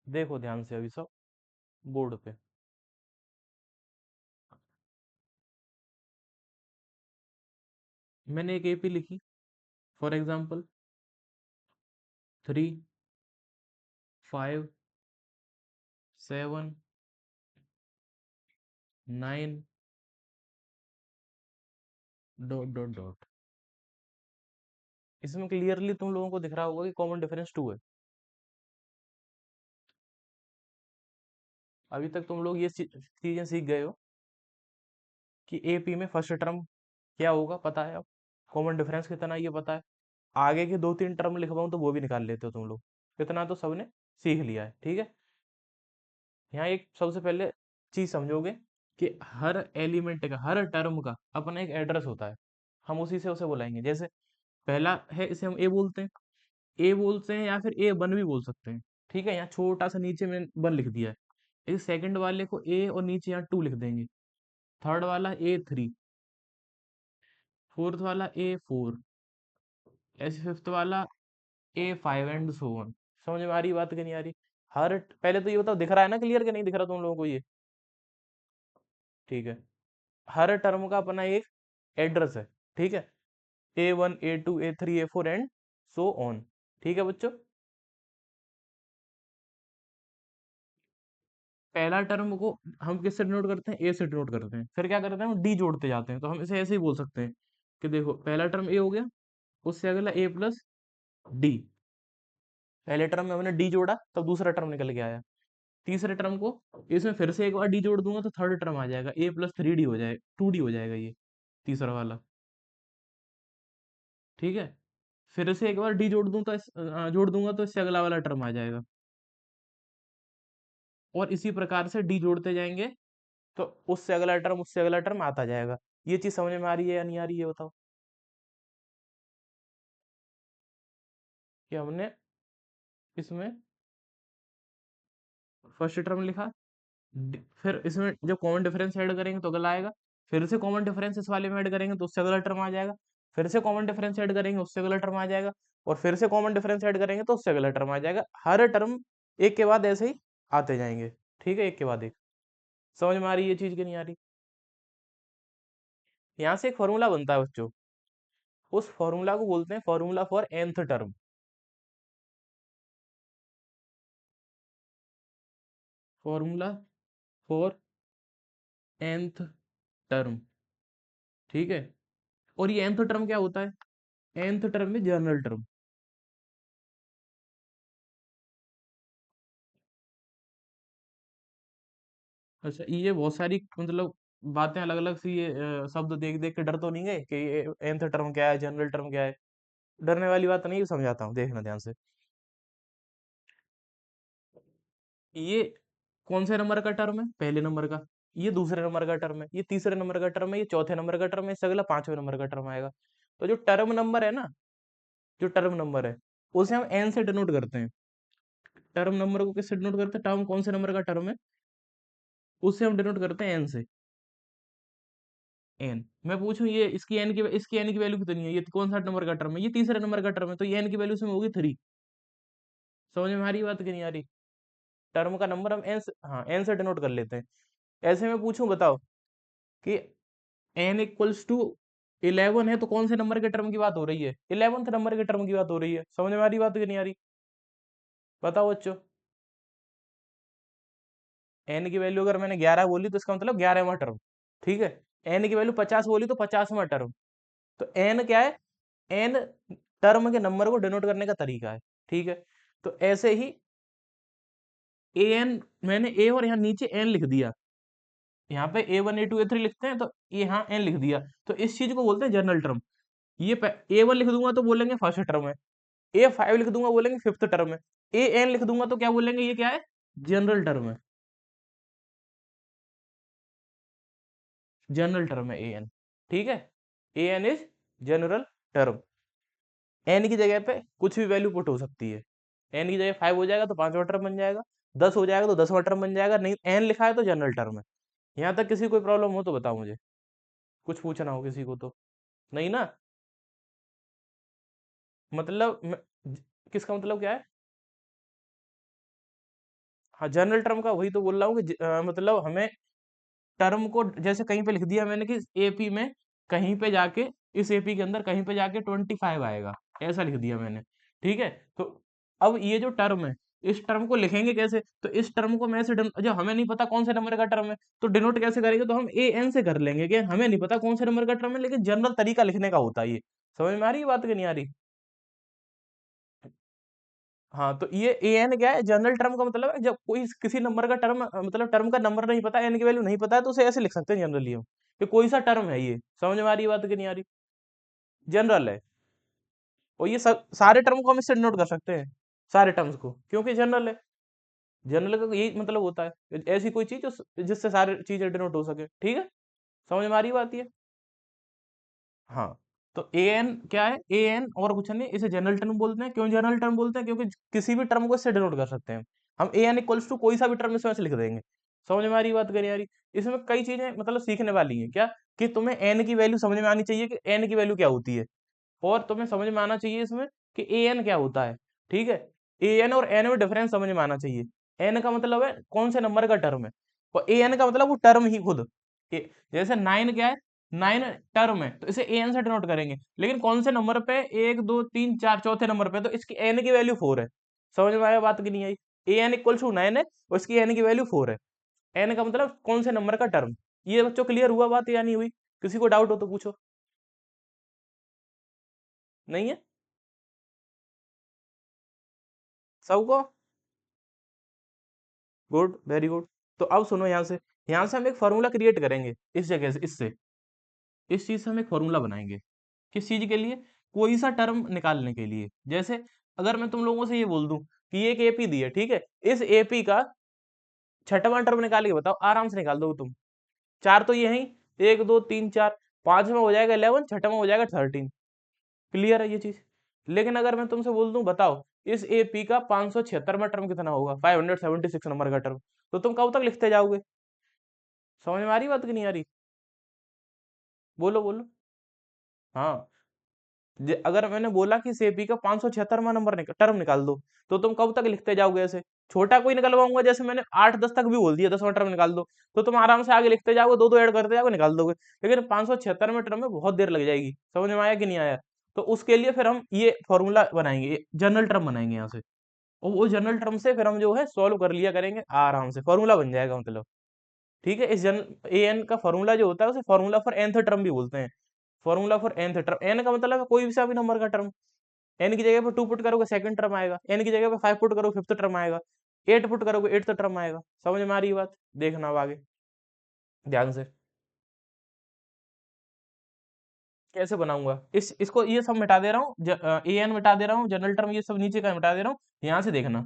देखो ध्यान से अभी सब बोर्ड पे। मैंने एक एपी लिखी, for example 3, 5, 7, 9 dot dot dot. इसमें क्लियरली तुम लोगों को दिख रहा होगा कि कॉमन डिफरेंस 2 है। अभी तक तुम लोग ये चीजें सीख गए हो कि एपी में फर्स्ट टर्म क्या होगा, पता है अब। कॉमन डिफरेंस कितना है ये पता है। आगे के 2-3 टर्म लिखवाऊं तो वो भी निकाल लेते हो तुम लोग। इतना तो सबने सीख लिया है, ठीक है। यहाँ एक सबसे पहले चीज समझोगे कि हर एलिमेंट का, हर टर्म का अपना एक एड्रेस होता है। हम उसी से उसे बुलाएंगे। जैसे पहला है, इसे हम ए बोलते हैं। ए बोलते हैं या फिर ए वन भी बोल सकते हैं। ठीक है, यहाँ छोटा सा नीचे में वन लिख दिया है। इस सेकंड वाले को ए और नीचे यहाँ टू लिख देंगे। थर्ड वाला A3, फोर्थ वाला A4, ऐसे फिफ्थ वाला A5 एंड सो ऑन। समझ में आ रही बात कि नहीं आ रही? पहले तो ये बताओ, दिख रहा है ना क्लियर कि नहीं दिख रहा तुम लोगों को ये? ठीक है। हर टर्म का अपना एक एड्रेस है, ठीक है। A1, A2, A3, A4 and so on. ठीक है बच्चों। पहला टर्म को हम किससे डिनोट करते हैं? ए से डिनोट करते हैं। फिर क्या करते हैं? हम डी जोड़ते जाते हैं। तो हम इसे ऐसे ही बोल सकते हैं कि देखो, पहला टर्म ए हो गया, उससे अगला A+D। पहले टर्म में हमने डी जोड़ा, तब दूसरा टर्म निकल के आया। तीसरे टर्म को इसमें फिर से एक बार डी जोड़ दूंगा तो थर्ड टर्म आ जाएगा, A+3D हो जाएगा, 2D हो जाएगा ये तीसरा वाला। ठीक है। फिर से एक बार डी जोड़ दूं तो जोड़ दूंगा तो इससे अगला वाला टर्म आ जाएगा। और इसी प्रकार से डी जोड़ते जाएंगे तो उससे अगला टर्म, उससे अगला टर्म आता जाएगा। ये चीज समझ में आ रही है या नहीं आ रही है बताओ? कि हमने इसमें फर्स्ट टर्म लिखा, फिर इसमें जब कॉमन डिफरेंस ऐड करेंगे तो अगला आएगा। फिर से कॉमन डिफरेंस इस वाले में ऐड करेंगे तो उससे अगला टर्म आ जाएगा। फिर से कॉमन डिफरेंस ऐड करेंगे उससे अगला टर्म आ जाएगा। और फिर से कॉमन डिफरेंस ऐड करेंगे तो उससे अगला टर्म आ जाएगा। हर टर्म एक के बाद ऐसे ही आते जाएंगे। ठीक है, एक के बाद एक। समझ में आ रही है ये चीज की नहीं आ रही? यहाँ से एक फॉर्मूला बनता है बच्चों। उस फॉर्मूला को बोलते हैं formula for nth term. Formula for nth term. ठीक है। और ये nth टर्म क्या होता है? nth टर्म में जनरल टर्म। अच्छा, ये बहुत सारी मतलब बातें अलग अलग सी, ये शब्द देख देख के डर तो नहीं गए कि ये nth टर्म क्या है, जनरल टर्म क्या है? डरने वाली बात नहीं है, समझाता हूँ, देखना ध्यान से। ये कौन से नंबर का टर्म है? पहले नंबर का। ये दूसरे नंबर का टर्म है, ये तीसरे नंबर का टर्म है, ये चौथे नंबर का टर्म है, इससे अगला पांचवें नंबर का टर्म आएगा। तो जो टर्म नंबर है ना, जो टर्म नंबर है, उसे हम एन से डिनोट करते हैं। टर्म नंबर को किससे डिनोट करते हैं? टर्म कौन से नंबर का टर्म है उससे हम डिनोट करते हैं एन से। एन। मैं पूछूं ये इसकी एन की वैल्यू कितनी है? ये कौन सा नंबर का टर्म है? ये तीसरे नंबर का टर्म है, तो ये एन की वैल्यू इसमें होगी 3। समझ में आ रही बात कि नहीं आ रही? टर्म का नंबर हम एन से, हाँ, एन से डिनोट कर लेते हैं। ऐसे में पूछूं, बताओ कि n = 11 है तो कौन से नंबर के टर्म की बात हो रही है? 11th नंबर के टर्म की बात हो रही है। समझ में आ रही बात कि नहीं आ रही? बताओ बच्चों। एन की वैल्यू अगर मैंने 11 बोली तो इसका मतलब 11वां टर्म। ठीक है। एन की वैल्यू 50 बोली तो 50वां टर्म। तो एन क्या है? एन टर्म के नंबर को डिनोट करने का तरीका है। ठीक है। तो ऐसे ही ए एन, मैंने ए और यहाँ नीचे एन लिख दिया। यहाँ पे A1, A2, A3 लिखते हैं तो यहाँ एन लिख दिया। तो इस चीज को बोलते हैं जनरल टर्म। ये A1 लिख दूंगा तो बोलेंगे फर्स्ट टर्म है। A5 लिख दूंगा बोलेंगे फिफ्थ टर्म है। एन लिख दूंगा तो क्या बोलेंगे? ये क्या है? जनरल टर्म है। जनरल टर्म है एन। ठीक है। N is general term. N की जगह पे कुछ भी वैल्यू पुट हो सकती है। एन की जगह 5 हो जाएगा तो पांचवा टर्म बन जाएगा। 10 हो जाएगा तो 10वां टर्म बन जाएगा। नहीं, एन लिखा है तो जनरल टर्म है। यहाँ तक किसी कोई प्रॉब्लम हो तो बताओ मुझे। कुछ पूछना हो किसी को तो? नहीं ना? मतलब किसका मतलब क्या है? हाँ जनरल टर्म का वही तो बोल रहा हूँ कि मतलब हमें टर्म को जैसे कहीं पे लिख दिया मैंने कि एपी में कहीं पे जाके, इस एपी के अंदर कहीं पे जाके 25 आएगा, ऐसा लिख दिया मैंने। ठीक है, तो अब ये जो टर्म है, इस टर्म को लिखेंगे कैसे? तो इस टर्म को मैं ऐसे जो हमें नहीं पता कौन से नंबर का टर्म है, तो डिनोट कैसे करेंगे? तो हम ए एन से कर लेंगे कि हमें नहीं पता कौन से नंबर का टर्म है, लेकिन जनरल तरीका लिखने का होता है ये। समझ में आ रही है बात कि नहीं आ रही? हाँ, तो ये ए एन क्या है? जनरल टर्म का मतलब है जब कोई किसी नंबर का टर्म, मतलब टर्म का नंबर नहीं पता, एन की वैल्यू नहीं पता है, तो उसे ऐसे लिख सकते हैं जनरली हम, कि कोई सा टर्म है ये। समझ में आ रही है बात कि नहीं आ रही? जनरल है। और ये सब सारे टर्म को हम इससे नोट कर सकते हैं, सारे टर्म्स को, क्योंकि जनरल है। जनरल का यही मतलब होता है, ऐसी कोई चीज जिससे सारे चीजें डिनोट हो सके। ठीक है, समझ में आ रही बात ये? हाँ, तो ए एन क्या है? ए एन और कुछ नहीं, इसे जनरल टर्म बोलते हैं। क्यों जनरल टर्म बोलते हैं? क्योंकि किसी भी टर्म को इससे डिनोट कर सकते हैं हम। ए एन इक्वल्स टू कोई सा भी टर्म इसमें से लिख देंगे। समझ में आ रही बात? करिए यारी, इसमें कई चीजें मतलब सीखने वाली हैं क्या, कि तुम्हें एन की वैल्यू समझ में आनी चाहिए कि एन की वैल्यू क्या होती है, और तुम्हें समझ में आना चाहिए इसमें कि ए एन क्या होता है। ठीक है, ए एन और एन में डिफरेंस समझ में आना चाहिए। एन का मतलब है कौन से नंबर का टर्म है, और ए एन का मतलब वो टर्म ही खुद। जैसे नाइन क्या है? नाइन टर्म है, तो इसे ए एन से डिनोट करेंगे, लेकिन कौन से नंबर पे? एक दो तीन चार, चौथे नंबर पे, तो इसकी एन की वैल्यू 4 है। समझ में आया बात की नहीं आई? ए एन इक्वल टू 9 है, और इसकी एन की वैल्यू 4 है। एन का मतलब कौन से नंबर का टर्म। ये बच्चों क्लियर हुआ बात या नहीं हुई? किसी को डाउट हो तो पूछो। नहीं है सबको? Good, very good. तो अब सुनो, यहाँ से हम एक फॉर्मूला क्रिएट करेंगे, इस जगह से, इससे, इस चीज से हम एक फॉर्मूला बनाएंगे। किस चीज के लिए? कोई सा टर्म निकालने के लिए। जैसे अगर मैं तुम लोगों से ये बोल दूं कि ये एक एपी दी है, ठीक है, इस एपी का छठवां टर्म निकाल के बताओ, आराम से निकाल दो तुम। चार तो ये है ही, एक दो तीन चार, पांचवा हो जाएगा 11, छठवां हो जाएगा 13। क्लियर है ये चीज? लेकिन अगर मैं तुमसे बोल दूं बताओ इस एपी का 576वां टर्म कितना होगा, 576 नंबर का टर्म, तो तुम कब तक लिखते जाओगे? समझ में आ रही बात कि नहीं आ रही? बोलो बोलो। हाँ, अगर मैंने बोला कि सेपी का 576वां नंबर टर्म निकाल दो, तो तुम कब तक लिखते जाओगे ऐसे? छोटा कोई निकलवाऊंगा, जैसे मैंने 8 10 तक भी बोल दिया, 10वां टर्म निकाल दो, तो तुम आराम से आगे लिखते जाओगे, दो दो ऐड करते जाओगे, निकाल दोगे। लेकिन 576वें टर्म में बहुत देर लग जाएगी। समझ में आया कि नहीं आया? तो उसके लिए फिर हम ये फॉर्मूला बनाएंगे, जनरल टर्म बनाएंगे यहाँ से, और वो जनरल टर्म से फिर हम जो है सॉल्व कर लिया करेंगे आराम से, फॉर्मूला बन जाएगा मतलब। ठीक है, इस जन ए एन का फॉर्मूला जो होता है उसे फॉर्मूला फॉर nth टर्म भी बोलते हैं। Formula for nth term, n का मतलब है कोई भी सा भी नंबर का टर्म। एन की जगह पे 2 पुट करोगे सेकंड टर्म आएगा, एन की जगह पे 5 पुट करोगे फिफ्थ टर्म आएगा, 8 पुट करोगे एट्थ टर्म आएगा। समझ में आ रही है बात? देखना अब आगे ध्यान से कैसे बनाऊंगा। इसको ये सब मिटा दे रहा हूँ, ए एन मिटा दे रहा हूँ, जनरल टर्म ये सब नीचे का मिटा दे रहा हूँ, यहाँ से देखना।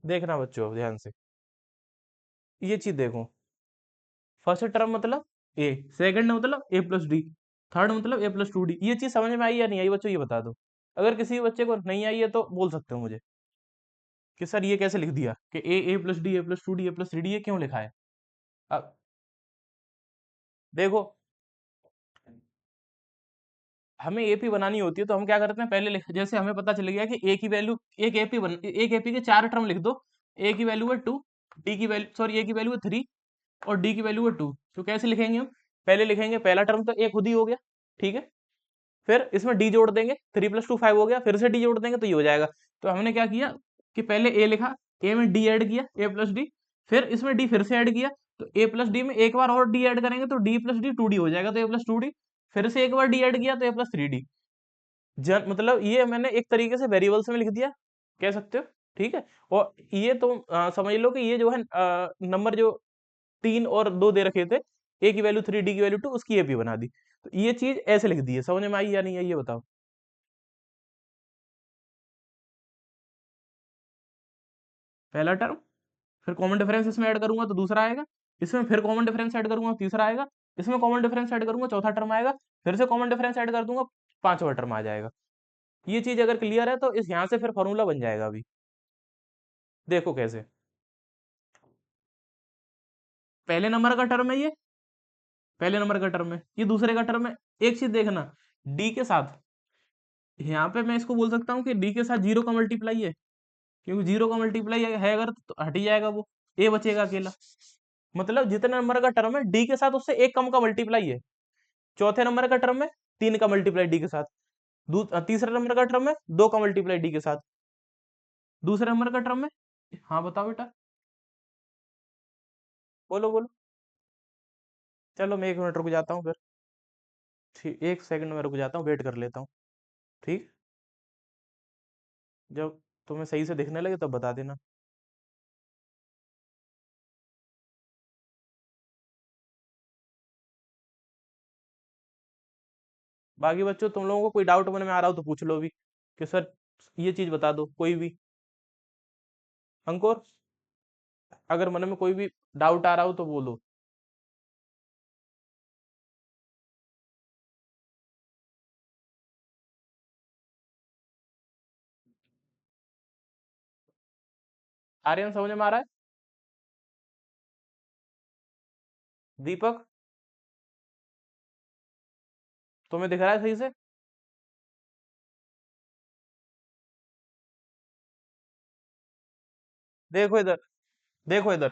देखना बच्चों ध्यान से, ये चीज देखो। फर्स्ट टर्म मतलब ए, सेकंड मतलब ए प्लस डी, थर्ड मतलब ए प्लस टू डी। ये चीज समझ में आई या नहीं आई बच्चों, ये बता दो। अगर किसी बच्चे को नहीं आई है तो बोल सकते हो मुझे कि सर ये कैसे लिख दिया, कि a plus d, a plus two D, a plus three D, ये क्यों लिखा है? अब देखो, हमें एपी बनानी होती है तो हम क्या करते हैं, पहले लिख, जैसे हमें पता चल गया कि ए की वैल्यू, एक एपी के चार टर्म लिख दो। ए की वैल्यू है 2, डी की वैल्यू, सॉरी, ए की वैल्यू है 3, और डी की वैल्यू है 2। तो कैसे लिखेंगे हम? पहले लिखेंगे पहला टर्म तो ए खुद ही हो गया, ठीक है, फिर इसमें डी जोड़ देंगे, 3 + 2 5 हो गया, फिर से डी जोड़ देंगे तो ये हो जाएगा। तो हमने क्या किया कि पहले ए लिखा, ए में डी ऐड किया, ए प्लस डी, फिर इसमें डी फिर से ऐड किया, तो ए प्लस डी में एक बार और डी ऐड करेंगे तो डी प्लस डी 2 डी हो जाएगा, तो ए प्लस टू डी, फिर से एक बार डी ऐड किया तो ए प्लस थ्री डी। मतलब ये मैंने एक तरीके से वेरिएबल्स में लिख दिया, कह सकते हो। ठीक है, और ये तो समझ लो कि ये जो है नंबर जो 3 और 2 दे रखे थे, ए की वैल्यू 3, डी की वैल्यू 2, उसकी एपी बना दी। तो ये चीज ऐसे लिख दी है। समझ में आई या नहीं आई ये बताओ। पहला टर्म, फिर कॉमन डिफरेंस इसमें ऐड करूंगा तो दूसरा आएगा, इसमें फिर कॉमन डिफरेंस ऐड करूंगा तो तीसरा आएगा, इसमें कॉमन डिफरेंस ऐड करूंगा चौथा टर्म आएगा, फिर से कॉमन डिफरेंस ऐड कर दूंगा पांचवा टर्म आ जाएगा। ये चीज अगर क्लियर है तो इस यहां से फिर फॉर्मूला बन जाएगा अभी। देखो कैसे। पहले नंबर का टर्म है ये, पहले नंबर का टर्म है, ये दूसरे का टर्म है। एक चीज देखना, डी के साथ, यहाँ पे मैं इसको बोल सकता हूँ कि डी के साथ जीरो का मल्टीप्लाई है, क्योंकि जीरो का मल्टीप्लाई है अगर तो हट ही जाएगा वो, ए बचेगा अकेला। मतलब जितने नंबर का टर्म है डी के साथ उससे एक कम का मल्टीप्लाई है। चौथे नंबर का टर्म है तीन का मल्टीप्लाई डी के साथ, तीसरे नंबर का टर्म है दो का मल्टीप्लाई डी के साथ, दूसरे नंबर का टर्म है। हाँ बताओ बेटा। बोलो बोलो। चलो मैं 1 मिनट रुक जाता हूँ फिर। ठीक, 1 सेकंड में रुक जाता हूँ, वेट कर लेता हूँ। ठीक, जब तुम्हें सही से दिखने लगे तब बता देना। बाकी बच्चों तुम लोगों को कोई डाउट मन में आ रहा हो तो पूछ लो भी, कि सर ये चीज बता दो कोई भी। अंकुर, अगर मन में कोई भी डाउट आ रहा हो तो बोलो। आर्यन समझ में आ रहा है? दीपक, तुम्हें दिख रहा है सही से? देखो इधर, देखो इधर,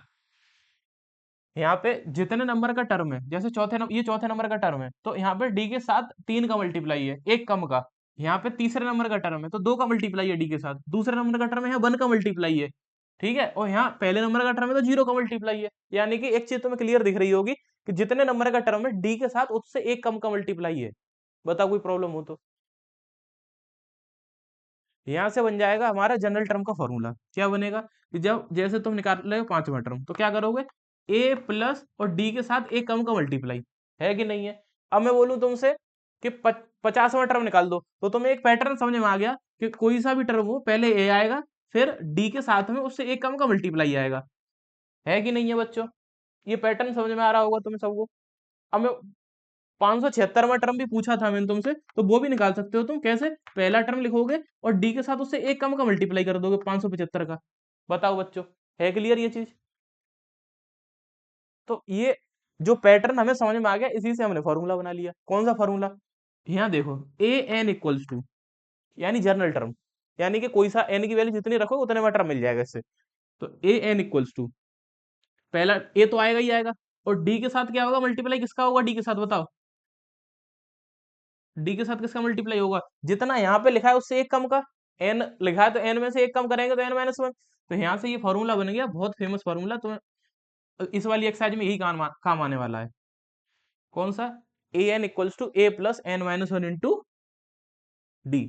यहाँ पे जितने नंबर का टर्म है, जैसे ये चौथे नंबर का टर्म है तो यहाँ पे डी के साथ तीन का मल्टीप्लाई है एक कम का। यहाँ पे तीसरे नंबर का टर्म है तो दो का मल्टीप्लाई है डी के साथ, दूसरे नंबर का टर्म है यहाँ वन का मल्टीप्लाई है। ठीक है, और यहाँ पहले नंबर का टर्म है तो जीरो का मल्टीप्लाई है। यानी कि एक चीज तुम्हें क्लियर दिख रही होगी कि जितने नंबर का टर्म है डी के साथ उससे एक कम का मल्टीप्लाई है। बताओ कोई प्रॉब्लम हो तो। यहां से बन जाएगा हमारा जनरल टर्म का फॉर्मूला। क्या बनेगा कि जब जैसे तुम निकाल रहे हो पांचवा टर्म तो क्या करोगे, ए प्लस और डी के साथ एक कम का मल्टीप्लाई, है कि नहीं है? अब मैं बोलूं तुमसे कि 50वां टर्म निकाल दो तो तुम्हें एक पैटर्न समझ में आ गया कि कोई सा भी टर्म हो पहले ए आएगा, फिर डी के साथ में उससे एक कम का मल्टीप्लाई आएगा। है कि नहीं है बच्चों? ये पैटर्न समझ में आ रहा होगा तुम्हें सबको। अब मैं 576वां टर्म भी पूछा था मैंने तुमसे तो वो भी निकाल सकते हो तुम। कैसे? पहला टर्म लिखोगे और डी के साथ उससे एक कम का मल्टीप्लाई कर दोगे 575 का। बताओ बच्चों, है क्लियर ये चीज? तो ये जो पैटर्न हमें समझ में आ गया, इसी से हमने फॉर्मूला बना लिया। कौन सा फॉर्मूला? यहाँ देखो, ए एन इक्वल्स टू, यानी जर्नल टर्म, यानी कि कोई सा एन की वैल्यू जितनी रखो उतने में टर्म मिल जाएगा इससे। तो ए एन इक्वल्स टू, पहला ए तो आएगा ही आएगा, और डी के साथ क्या होगा, मल्टीप्लाई किसका होगा डी के साथ बताओ। डी के साथ किसका मल्टीप्लाई होगा, जितना यहाँ पे लिखा है उससे एक कम का। एन लिखा है तो एन में से एक कम करेंगे तो एन माइनस वन। तो यहाँ से ये फॉर्मूला बन गया, बहुत फेमस फॉर्मूला। तो इस वाली एक्सरसाइज में यही काम आने वाला है। कौन सा? A n equals to a plus n minus one into d.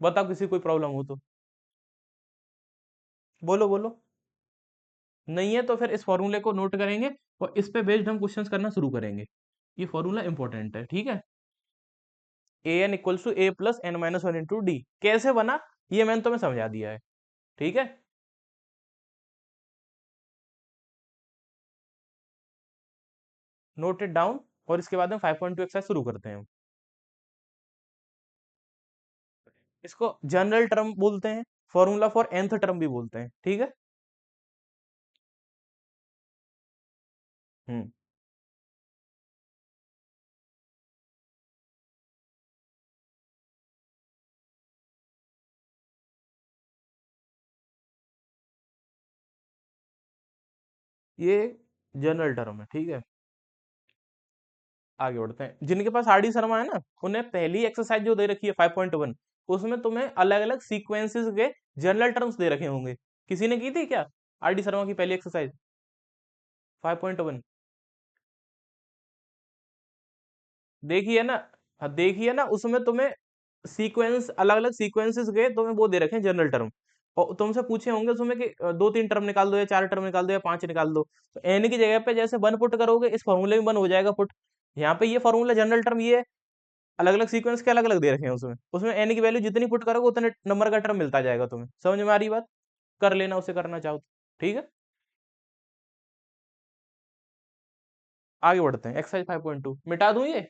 बताओ किसी कोई प्रॉब्लम हो तो। बोलो बोलो। नहीं है तो फिर इस फॉर्मूले को नोट करेंगे और इस पे बेस्ड हम क्वेश्चंस करना शुरू करेंगे। ये फॉर्मूला इंपॉर्टेंट है, ठीक है। A n equals to a plus n minus one into d कैसे बना, ये मैंने तुम्हें समझा दिया है। ठीक है, नोट इट डाउन। और इसके बाद में 5.2 एक्सरसाइज शुरू करते हैं। इसको जनरल टर्म बोलते हैं, फॉर्मूला फॉर nth टर्म भी बोलते हैं, ठीक है। हम्म, ये जनरल टर्म है, ठीक है। आगे बढ़ते हैं। जिनके पास आर डी शर्मा है ना, उन्हें पहली एक्सरसाइज जो दे रखी है 5.1, उसमें तुम्हें अलग अलग सीक्वेंसेस के जनरल टर्म्स दे रखे होंगे। किसी ने की थी क्या आर डी शर्मा की पहली एक्सरसाइज 5.1? देखिए ना, हाँ देखिए ना, उसमें तुम्हें सीक्वेंस, अलग अलग सीक्वेंसेस के तुम्हें वो दे रखे हैं जनरल टर्म। और तुमसे पूछे होंगे उसमें कि दो तीन टर्म निकाल दो या चार टर्म निकाल दो या पांच निकाल दो। तो एन की जगह पे जैसे वन पुट करोगे इस फॉर्मूले में वन हो जाएगा पुट। यहाँ पे ये फॉर्मूला जनरल टर्म ये है, अलग अलग सीक्वेंस के अलग अलग दे रखे हैं उसमें। उसमें एन की वैल्यू जितनी पुट करोगे उतने नंबर का टर्म मिलता जाएगा तुम्हें। समझ में आ रही बात? कर लेना उसे करना चाहो तो। ठीक है, आगे बढ़ते हैं। एक्सरसाइज 5.2 मिटा दूं ये?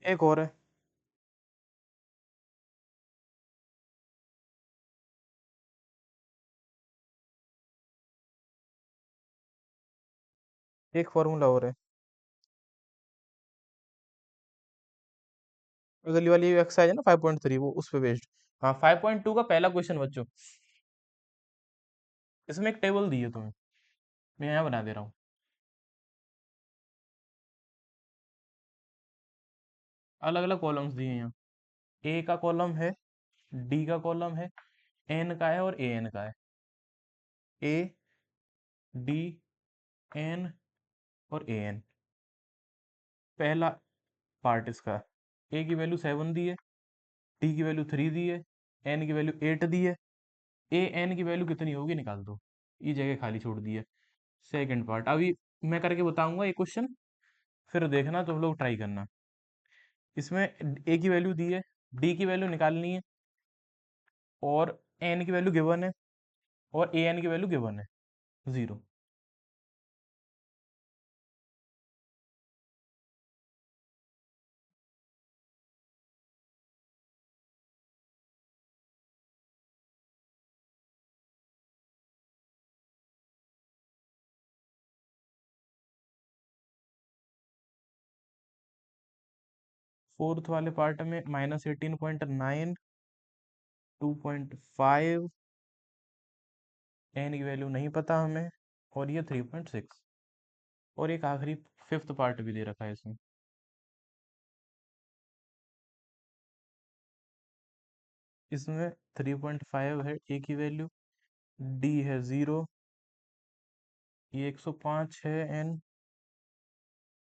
एक और है। एक फॉर्मूला और है। अगली वाली एक्सरसाइज है ना 5.3, वो उस पे बेस्ड। हाँ, 5.2 का पहला क्वेश्चन बच्चों, इसमें एक टेबल दी है तुम्हें, मैं यहाँ बना दे रहा हूँ। अलग अलग कॉलम्स दिए हैं यहाँ। ए का कॉलम है, डी का कॉलम है, एन का है और ए एन का है। ए, डी, एन और ए एन, पहला पार्ट इसका। ए की वैल्यू 7 दी है, डी की वैल्यू 3 दी है, एन की वैल्यू 8 दी है। ए एन की वैल्यू कितनी होगी निकाल दो। ये जगह खाली छोड़ दी है। सेकंड पार्ट अभी मैं करके बताऊंगा ये क्वेश्चन, फिर देखना तुम लोग ट्राई करना। इसमें ए की वैल्यू दी है, डी की वैल्यू निकालनी है, और एन की वैल्यू गिवन है, और ए एन की वैल्यू गिवन है 0। 4th वाले पार्ट में -18.9, 2.5, एन की वैल्यू नहीं पता हमें, और ये 3.6, और एक आखिरी 5th पार्ट भी दे रखा है इसमें। इसमें 3.5 है ए की वैल्यू, डी है 0, ये 105 है एन,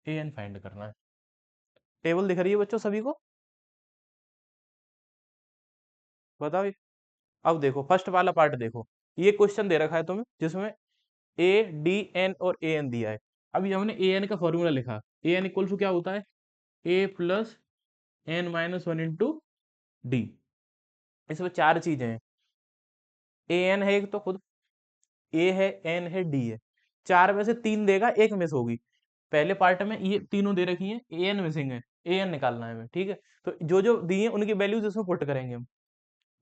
ए एन फाइंड करना है। टेबल दिख रही है बच्चों सभी को? बताओ अब देखो फर्स्ट वाला पार्ट देखो। ये क्वेश्चन दे रखा है तुम्हें जिसमें ए, डी, एन और ए एन दिया है। अभी हमने ए एन का फॉर्मूला लिखा। ए एन इक्वल टू क्या होता है? A plus n minus one into d. इसमें चार चीजें हैं। ए एन है एक तो खुद, ए है, एन है, डी है। चार में से तीन देगा, एक मिस होगी। पहले पार्ट में ये तीनों दे रखी हैं, ए एन मिसिंग है, ए एन निकालना है हमें। ठीक है, तो जो जो दिए हैं उनकी वैल्यूज इसमें पुट करेंगे हम।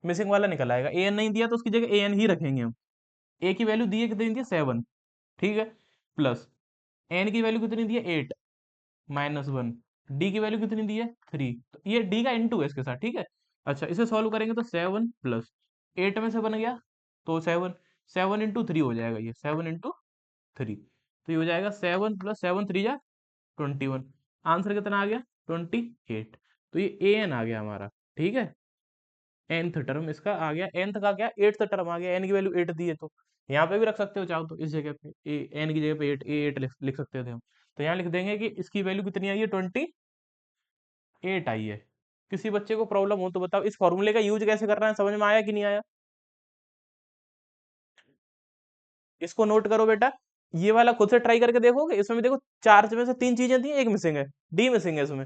मिसिंग वाला निकल आएगा। ए एन नहीं दिया तो उसकी जगह ए एन ही रखेंगे हम। ए की वैल्यू दी है, कितनी दी है? 7। ठीक है, प्लस एन की वैल्यू कितनी दी है? 8 माइनस 1। डी की वैल्यू कितनी दी है? 3। तो ये डी का इनटू है इसके साथ। ठीक है, अच्छा इसे सॉल्व करेंगे तो 7 प्लस 8 में से बन गया तो 7, 7 इंटू 3 हो जाएगा, ये 7 इंटू 3। तो ये हो जाएगा 7 + 7 3 जा 21। आंसर कितना आ गया? 28। तो ये ए एन आ गया हमारा। ठीक है, nth टर्म इसका आ गया। nth का क्या? 8th टर्म आ गया। n की वैल्यू 8 दी है तो यहाँ पे भी रख सकते हो चाहो तो, इस जगह पे n की जगह पे 8, ए 8 लिख सकते थे हम। तो यहाँ लिख देंगे कि इसकी वैल्यू कितनी आई है? 28 आई है। किसी बच्चे को प्रॉब्लम हो तो बताओ, इस फॉर्मूले का यूज कैसे करना है, समझ में आया कि नहीं आया? इसको नोट करो बेटा। ये वाला खुद से ट्राई करके देखोगे, इसमें भी देखो चार में से तीन चीजें दी हैं, एक मिसिंग है, डी मिसिंग है इसमें।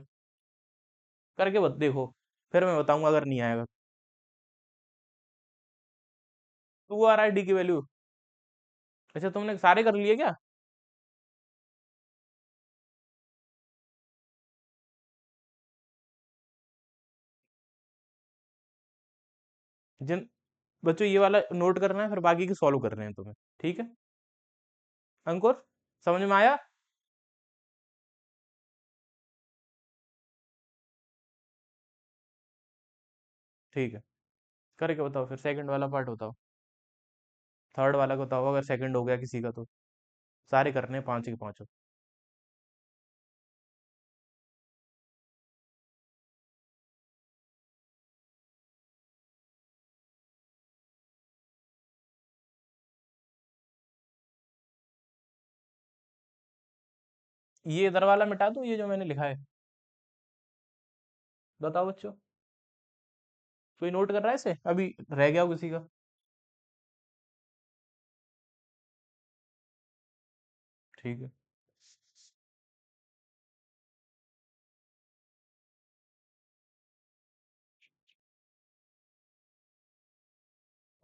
करके देखो, फिर मैं बताऊंगा अगर नहीं आएगा। 2 आ रहा है डी की वैल्यू। अच्छा तुमने सारे कर लिए क्या? जिन बच्चों ये वाला नोट करना है, फिर बाकी की सॉल्व कर रहे हैं तुम्हें। ठीक है, अंकुर, समझ में आया? ठीक है, करके बताओ फिर सेकंड वाला पार्ट बताओ। थर्ड वाला को बताओ, अगर सेकंड हो गया किसी का तो। सारे करने हैं, पांच के पांचों। ये इधर वाला मिटा दूं, ये जो मैंने लिखा है? बताओ बच्चों, कोई नोट कर रहा है इसे? अभी रह गया हो किसी का? ठीक है।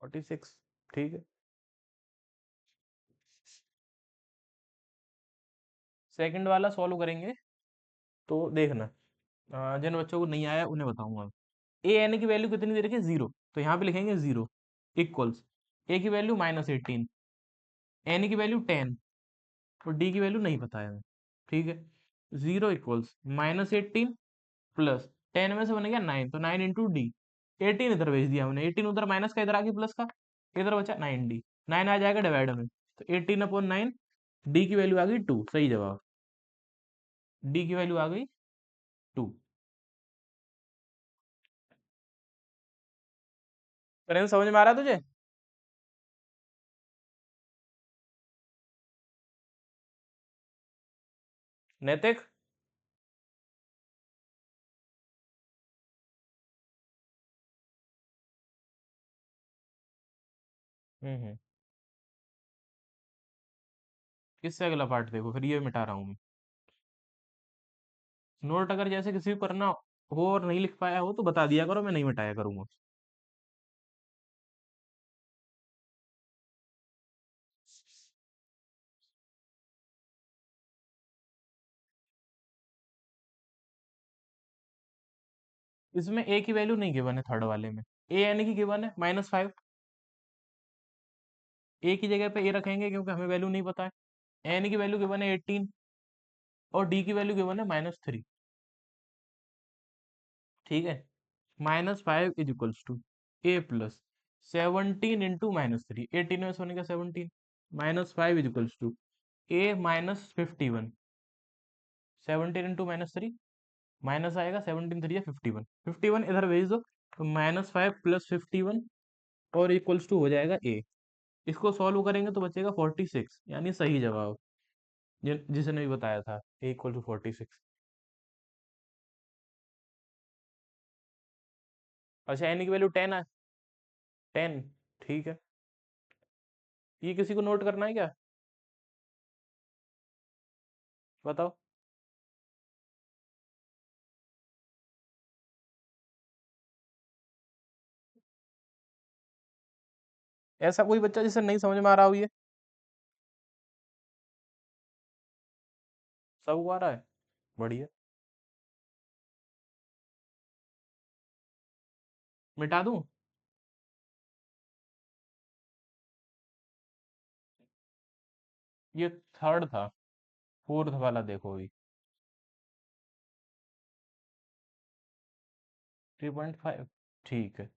46। ठीक है। सेकंड वाला सॉल्व करेंगे तो देखना। जिन बच्चों को नहीं आया उन्हें बताऊंगा। ए एन की वैल्यू कितनी दे रखी है? जीरो। तो यहाँ पे लिखेंगे जीरो इक्वल्स ए की वैल्यू -18, एन की वैल्यू 10 और डी की वैल्यू नहीं पता है हमें। ठीक है। जीरो इक्वल्स -18 प्लस 10 में से बन गया 9, तो 9 इंटू डी। 18 इधर भेज दिया हमने, 18 उधर माइनस का, इधर आ गया प्लस का, इधर बचा 9 डी। 9 आ जाएगा डिवाइड में, तो 18/9। डी की वैल्यू आ गई 2, सही जवाब। डी की वैल्यू आ गई 2। फ्रेंड समझ में आ रहा है तुझे? नैतिक। हम्म। इससे अगला पार्ट देखो, फिर ये मिटा रहा हूँ मैं। नोट अगर जैसे किसी को करना हो और नहीं लिख पाया हो तो बता दिया करो, मैं नहीं मिटाया करूंगा। इसमें ए की वैल्यू नहीं गिवन है, थर्ड वाले में ए एन की गिवन है -5। ए की जगह पे ए रखेंगे क्योंकि हमें वैल्यू नहीं पता है। एन की वैल्यू गिवन है 18 और डी की वैल्यू गिवन है -3। ठीक है। -5 is equals to a plus 17 into -3, 18 में से बनेगा 17। -5 is equals to a -51। 17 into -3, minus आएगा, 17 3 51, 51 इधर भेज दो, तो -5 प्लस 51 और इक्वल्स टू हो जाएगा ए। इसको सॉल्व करेंगे तो बचेगा 46, यानी सही जवाब जिसने भी बताया था ए इक्वल टू 46। अच्छा, एन की वैल्यू 10 है। 10। ठीक है। ये किसी को नोट करना है क्या? बताओ। ऐसा कोई बच्चा जिसे नहीं समझ में आ रहा हो ये? सबको आ रहा है? बढ़िया। मिटा दूं? ये थर्ड था। फोर्थ वाला देखो अभी। 3.5। ठीक है।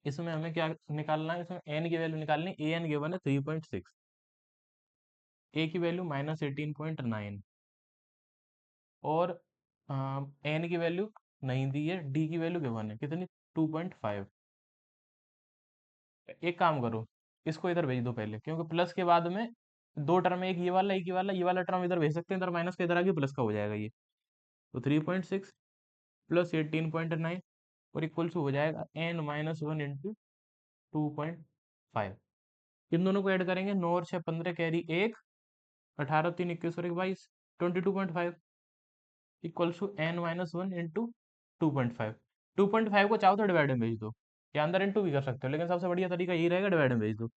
इसमें हमें क्या निकालना है? इसमें एन की वैल्यू निकालनी है। ए एन गिवन है 3.6, ए की वैल्यू -18.9 और एन की वैल्यू नहीं दी है, डी की वैल्यू गिवन है कितनी? 2.5। एक काम करो, इसको इधर भेज दो पहले, क्योंकि प्लस के बाद में दो टर्म है, एक ये वाला एक ये वाला टर्म इधर भेज सकते हैं, इधर माइनस का इधर आगे प्लस का हो जाएगा ये। तो 3.6 प्लस 18.9 और इक्वल्स हो जाएगा n-1 इंटू 2.5। इन दोनों को ऐड करेंगे, 9 और 6 15 कैरी 1, 18 3 21 और 1 22, 22.5 इक्वल्स टू n-1 इंटू 2.5। 2.5 को चाहो तो डिवाइड में भेज दो, या अंदर इंटू भी कर सकते हो, लेकिन सबसे बढ़िया तरीका यही रहेगा, डिवाइड में भेज दो।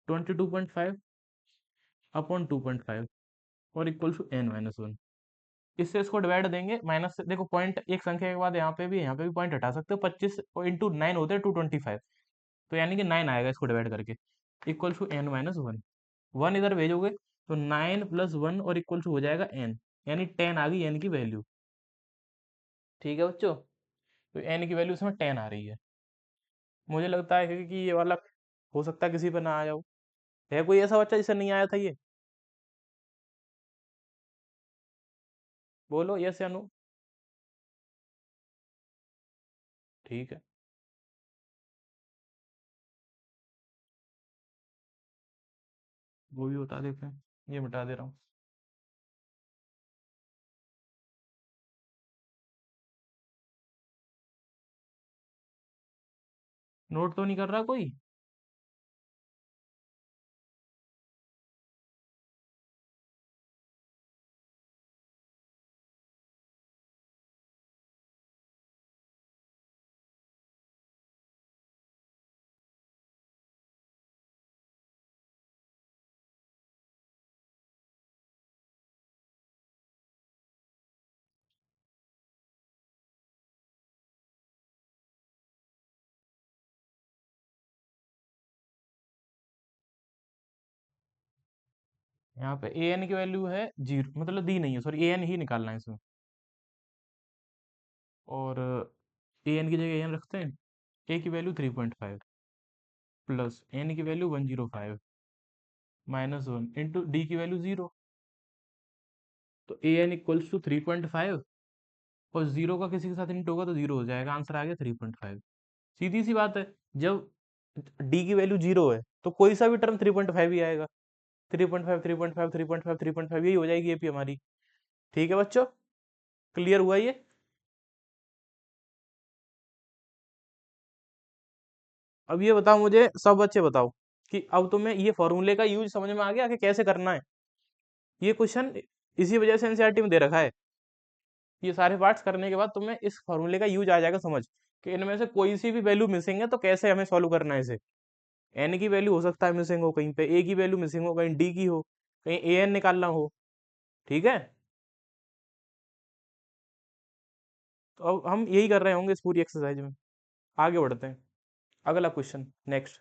22.5 अपॉन 2.5 और इक्वल टू n-1। इससे इसको डिवाइड देंगे, माइनस से देखो पॉइंट एक संख्या के बाद यहाँ पे भी पॉइंट हटा सकते हो। 25 इंटू 9 होते हैं 225, तो यानी कि 9 आएगा इसको डिवाइड करके, इक्वल टू n-1। वन इधर भेजोगे तो 9 + 1 और इक्वल टू हो जाएगा n, यानी 10 आ गई n की वैल्यू। ठीक है बच्चों, तो n की वैल्यू इसमें 10 आ रही है। मुझे लगता है कि ये वाला हो सकता है किसी पे ना आया हो। है कोई ऐसा बच्चा जिसे नहीं आया था ये? बोलो यस या नो। ठीक है, वो भी बता देते हैं, ये मिटा दे रहा हूँ। नोट तो नहीं कर रहा कोई? यहाँ पे ए एन की वैल्यू है जीरो, मतलब दी नहीं है, सॉरी ए एन ही निकालना है इसमें। और ए एन की जगह ए एन रखते हैं। ए की वैल्यू 3.5 प्लस एन की वैल्यू 105 -1 इंटू डी की वैल्यू 0। तो ए एन इक्वल्स टू 3.5, और जीरो का किसी के साथ इंटू होगा तो जीरो हो जाएगा, आंसर आ गया 3.5। सीधी सी बात है, जब डी की वैल्यू जीरो है तो कोई सा भी टर्म 3.5 ही आएगा। 3.5 3.5 3.5 3.5 यही हो जाएगी एपी हमारी। ठीक है बच्चों, क्लियर हुआ ये? अब ये बताओ मुझे, सब बच्चे बताओ कि अब तुम्हें ये फॉर्मूले का यूज समझ में आ गया कि कैसे करना है। ये क्वेश्चन इसी वजह से एनसीईआरटी में दे रखा है। ये सारे पार्ट्स करने के बाद तुम्हें इस फॉर्मूले का यूज आ जाएगा समझ, कि इनमें से कोई सी भी वैल्यू मिसिंग है तो कैसे हमें सॉल्व करना है इसे। एन की वैल्यू हो सकता है मिसिंग हो कहीं पे, ए की वैल्यू मिसिंग हो कहीं, डी की हो कहीं, ए एन निकालना हो। ठीक है, तो अब हम यही कर रहे होंगे इस पूरी एक्सरसाइज में। आगे बढ़ते हैं, अगला क्वेश्चन नेक्स्ट।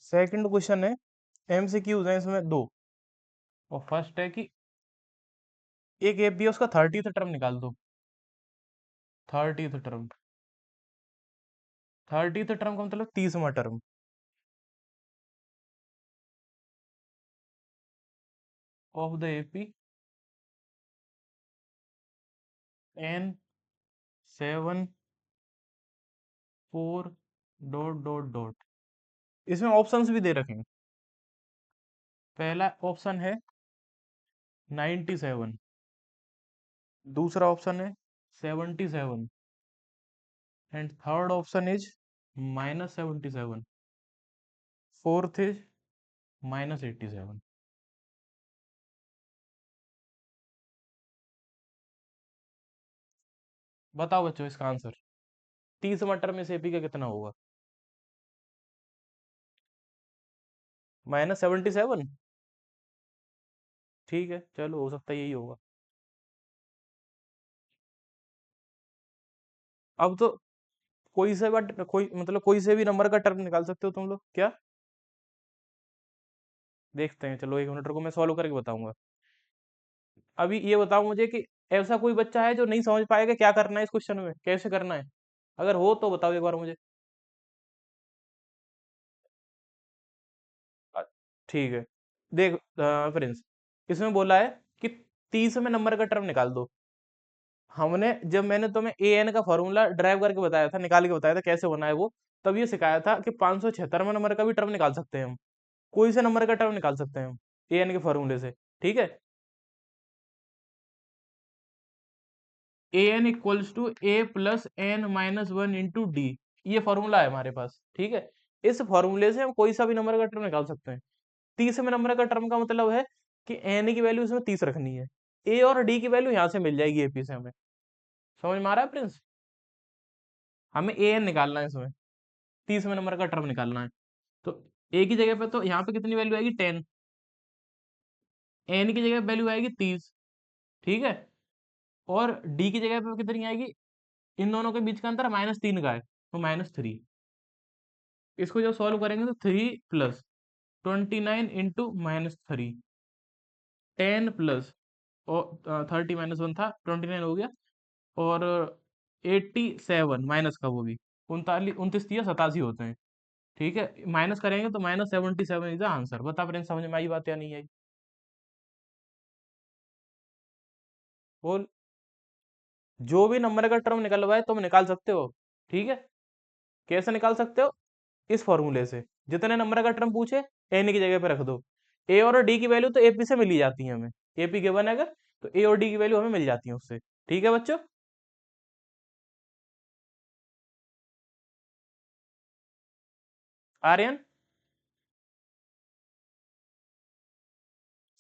सेकंड क्वेश्चन है, एमसीक्यूज है इसमें दो। और फर्स्ट है कि एक एफ दिया, उसका 30th टर्म निकाल दो। 30th टर्म, 30th टर्म का मतलब 30वां टर्म। Of the AP n 7 4 dot dot dot. इसमें ऑप्शंस भी दे रखे हैं। पहला ऑप्शन है 97, दूसरा ऑप्शन है 77, and third option is -77, fourth is -87। बताओ बच्चों इसका आंसर। 30वां टर्म इस एपी का कितना होगा? -77। ठीक है चलो, हो सकता है यही होगा। अब तो कोई से बट कोई मतलब कोई से भी नंबर का टर्म निकाल सकते हो तुम लोग क्या? देखते हैं, चलो 1 मिनट रुको, मैं सॉल्व करके बताऊंगा। अभी ये बताओ मुझे कि ऐसा कोई बच्चा है जो नहीं समझ पाएगा क्या करना है इस क्वेश्चन में, कैसे करना है? अगर हो तो बताओ एक बार मुझे। अ, ठीक है। देख प्रिंस, इसमें बोला है कि 30वें नंबर का टर्म निकाल दो। हमने जब मैंने तुम्हें ए एन का फॉर्मूला ड्राइव करके बताया था, निकाल के बताया था कैसे बना है वो, तब ये सिखाया था कि 576वें नंबर का भी टर्म निकाल सकते हैं हम, कोई से नंबर का टर्म निकाल सकते हैं हम ए एन के फॉर्मूले से। ठीक है, a n equals to a plus n minus one into d, ये फॉर्मूला है हमारे पास। ठीक है, इस फॉर्मूले से हम कोई सा भी नंबर का टर्म निकाल सकते हैं। 30वें नंबर का टर्म का मतलब है कि एन की वैल्यू इसमें 30 रखनी है, ए और डी की वैल्यू यहाँ से मिल जाएगी एपी से हमें। समझ में आ रहा है प्रिंस? हमें ए एन निकालना है इसमें, 30वें नंबर का टर्म निकालना है। तो ए की जगह पे तो यहाँ पे कितनी वैल्यू आएगी 10, एन की जगह वैल्यू आएगी 30। ठीक है, और डी की जगह पे कितनी आएगी, इन दोनों के बीच का अंतर -3 का है, तो -3। इसको जब सॉल्व करेंगे तो 3 + 29 इंटू -3, 10 और 30 - 1 था, 29 हो गया, और 87 माइनस का वो भी, 29 29 30 87 होते हैं। ठीक है, माइनस करेंगे तो -77 इज द आंसर। बता फ्रेंड, समझ में आई बात या नहीं आई? बोल। जो भी नंबर का टर्म निकलवाए तुम निकाल सकते हो। ठीक है, कैसे निकाल सकते हो? इस फॉर्मूले से, जितने नंबर का टर्म पूछे एन की जगह पे रख दो। ए और डी की वैल्यू तो एपी से मिल ही जाती है हमें, एपी गिवन है अगर, तो ए और डी की वैल्यू हमें मिल जाती है उससे। ठीक है बच्चों, आर्यन,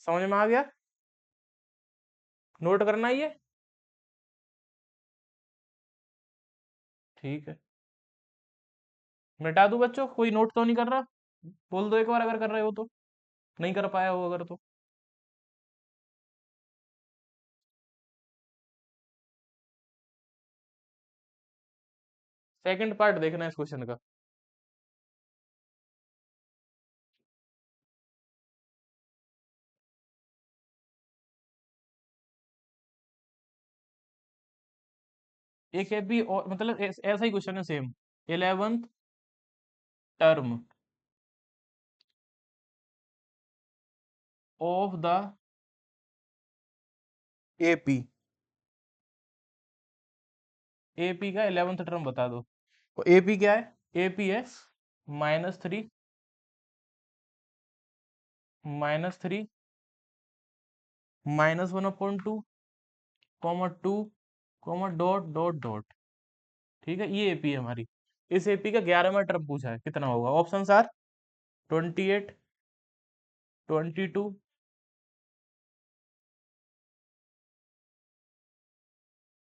समझ में आ गया? नोट करना ही है। ठीक है, मिटा दूं बच्चों? कोई नोट तो नहीं कर रहा? बोल दो एक बार अगर कर रहे हो तो, नहीं कर पाया हो अगर तो। सेकंड पार्ट देखना है इस क्वेश्चन का। एक है भी और, मतलब ऐसा ही क्वेश्चन है same. 11th term of the AP, AP का 11th टर्म बता दो। तो एपी क्या है? एपी है -3, -3, -1/2, -2, डॉट डॉट डॉट। ठीक है, ये एपी है हमारी। इस एपी का 11वां टर्म पूछा है, कितना होगा? Option are 28, 22,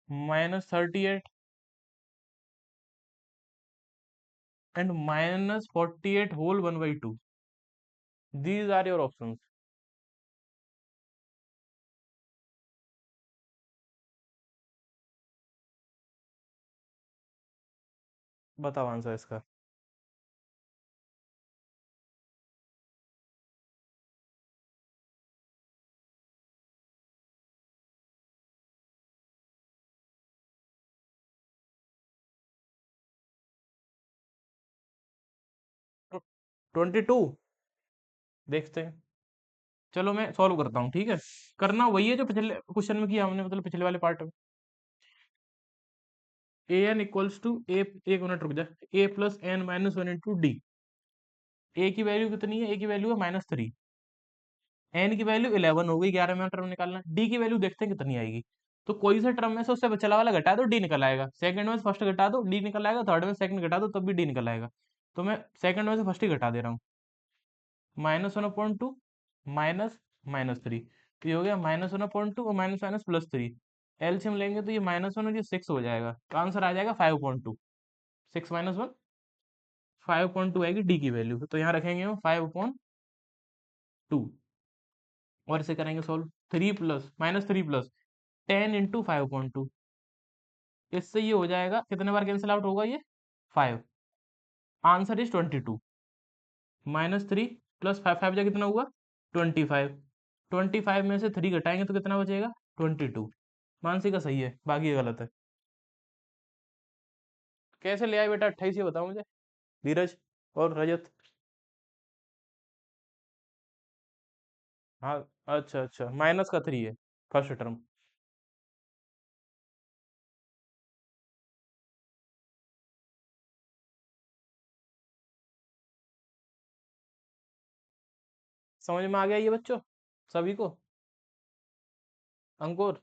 -38 and -48 whole 1/2। These are your options. बताओ आंसर इसका। 22, देखते हैं। चलो मैं सॉल्व करता हूँ, ठीक है? करना वही है जो पिछले क्वेश्चन में किया हमने, मतलब पिछले वाले पार्ट में। A n equals to a, एक मिनट रुक जा, a plus n minus one into d. A की वैल्यू कितनी है? ए की वैल्यू है -3, एन की वैल्यू 11 हो गई, 11 में टर्म निकालना, डी की वैल्यू देखते हैं कितनी आएगी। तो कोई सा टर्म में से उससे बचला वाला घटा दो, डी निकल आएगा। सेकंड में से फर्स्ट घटा दो, डी निकल आएगा। थर्ड में सेकंड घटा दो, तब भी डी निकल आएगा। तो मैं सेकंड में से फर्स्ट ही घटा दे रहा हूँ। -1/2 माइनस -3, तो ये हो गया -1/2 और माइनस माइनस +3। एलसीएम लेंगे तो ये -1 और ये 6 हो जाएगा, तो आंसर आ जाएगा 5/2। 6 - 1 5/2 आएगी डी की वैल्यू, तो यहाँ रखेंगे हम 5/2, और इसे करेंगे सोल्व। 3 + -3 + 10 × 5/2, इससे ये हो जाएगा, कितने बार कैंसिल आउट होगा ये? 5। Answer is 22। -3 + 5, 5 जा कितना हुआ? 25। 25 में से 3 घटाएंगे तो कितना बचेगा? 22। मानसी का सही है, बाकी गलत है। कैसे ले आए बेटा 28, ये बताओ मुझे। धीरज और रजत। हाँ। अच्छा अच्छा, -3 है फर्स्ट टर्म। समझ में आ गया ये बच्चों, सभी को? अंकुर,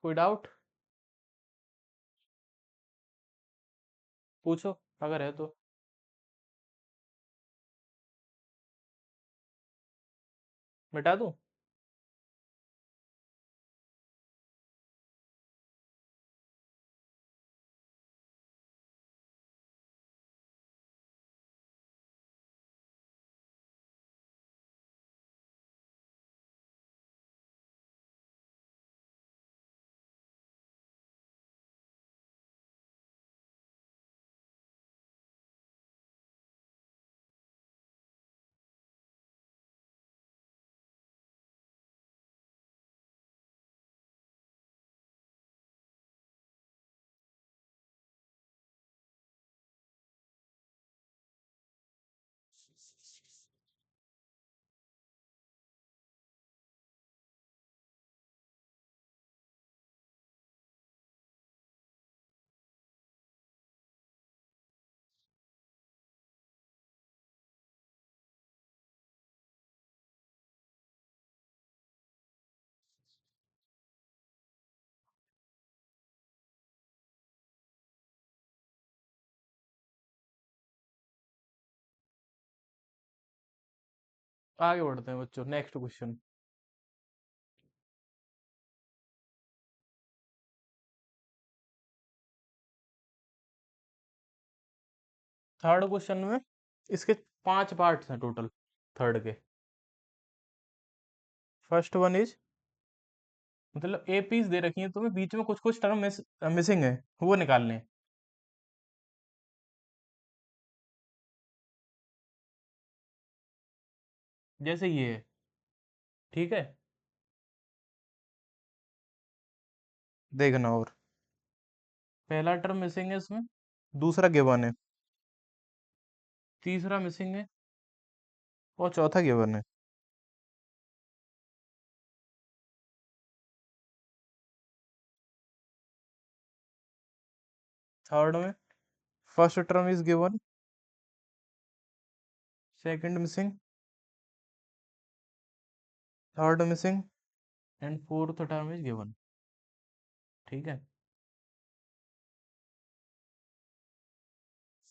कोई डाउट? पूछो अगर है तो। मिटा दूं? आगे बढ़ते हैं बच्चों, नेक्स्ट क्वेश्चन। थर्ड क्वेश्चन में इसके 5 पार्ट्स हैं टोटल, थर्ड के। फर्स्ट वन इज, मतलब एपीज दे रखी हैं तुम्हें, बीच में कुछ कुछ टर्म मिसिंग है, वो निकालने हैं। जैसे ये है, ठीक है? देखना। और पहला टर्म मिसिंग है इसमें, दूसरा गिवन है, तीसरा मिसिंग है, और चौथा गिवन है। थर्ड में first term is given, second missing, third missing, and fourth term is given. ठीक है।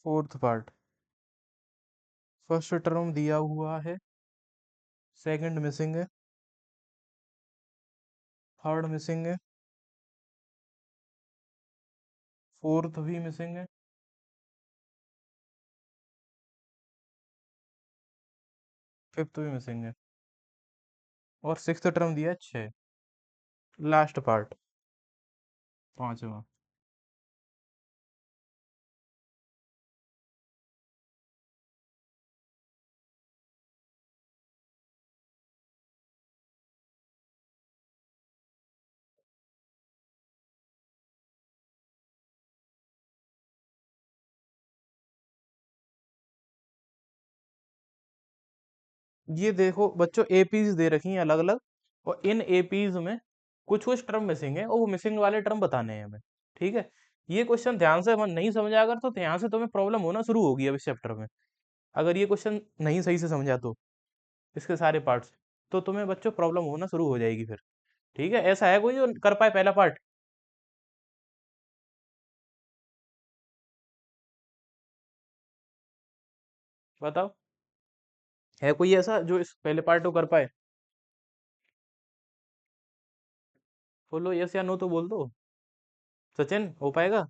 फोर्थ पार्ट, फर्स्ट टर्म दिया हुआ है, सेकंड मिसिंग है, थर्ड मिसिंग है, फोर्थ भी मिसिंग है, फिफ्थ भी मिसिंग है, और सिक्स्थ टर्म दिया है 6। लास्ट पार्ट, पांचवा। ये देखो बच्चों, एपीज दे रखी हैं अलग अलग, और इन एपीज में कुछ कुछ टर्म मिसिंग है, और वो मिसिंग वाले टर्म बताने हैं हमें। ठीक है। ये क्वेश्चन ध्यान से मन नहीं समझा अगर, तो यहाँ से तुम्हें प्रॉब्लम होना शुरू होगी अब इस चैप्टर में। अगर ये क्वेश्चन नहीं सही से समझा तो, इसके सारे पार्ट्स, तो तुम्हें बच्चों प्रॉब्लम होना शुरू हो जाएगी फिर। ठीक है, ऐसा है कोई जो कर पाए पहला पार्ट? बताओ, है कोई ऐसा जो इस पहले पार्ट को कर पाए? बोलो यस या नो तो बोल दो। सचिन, हो पाएगा?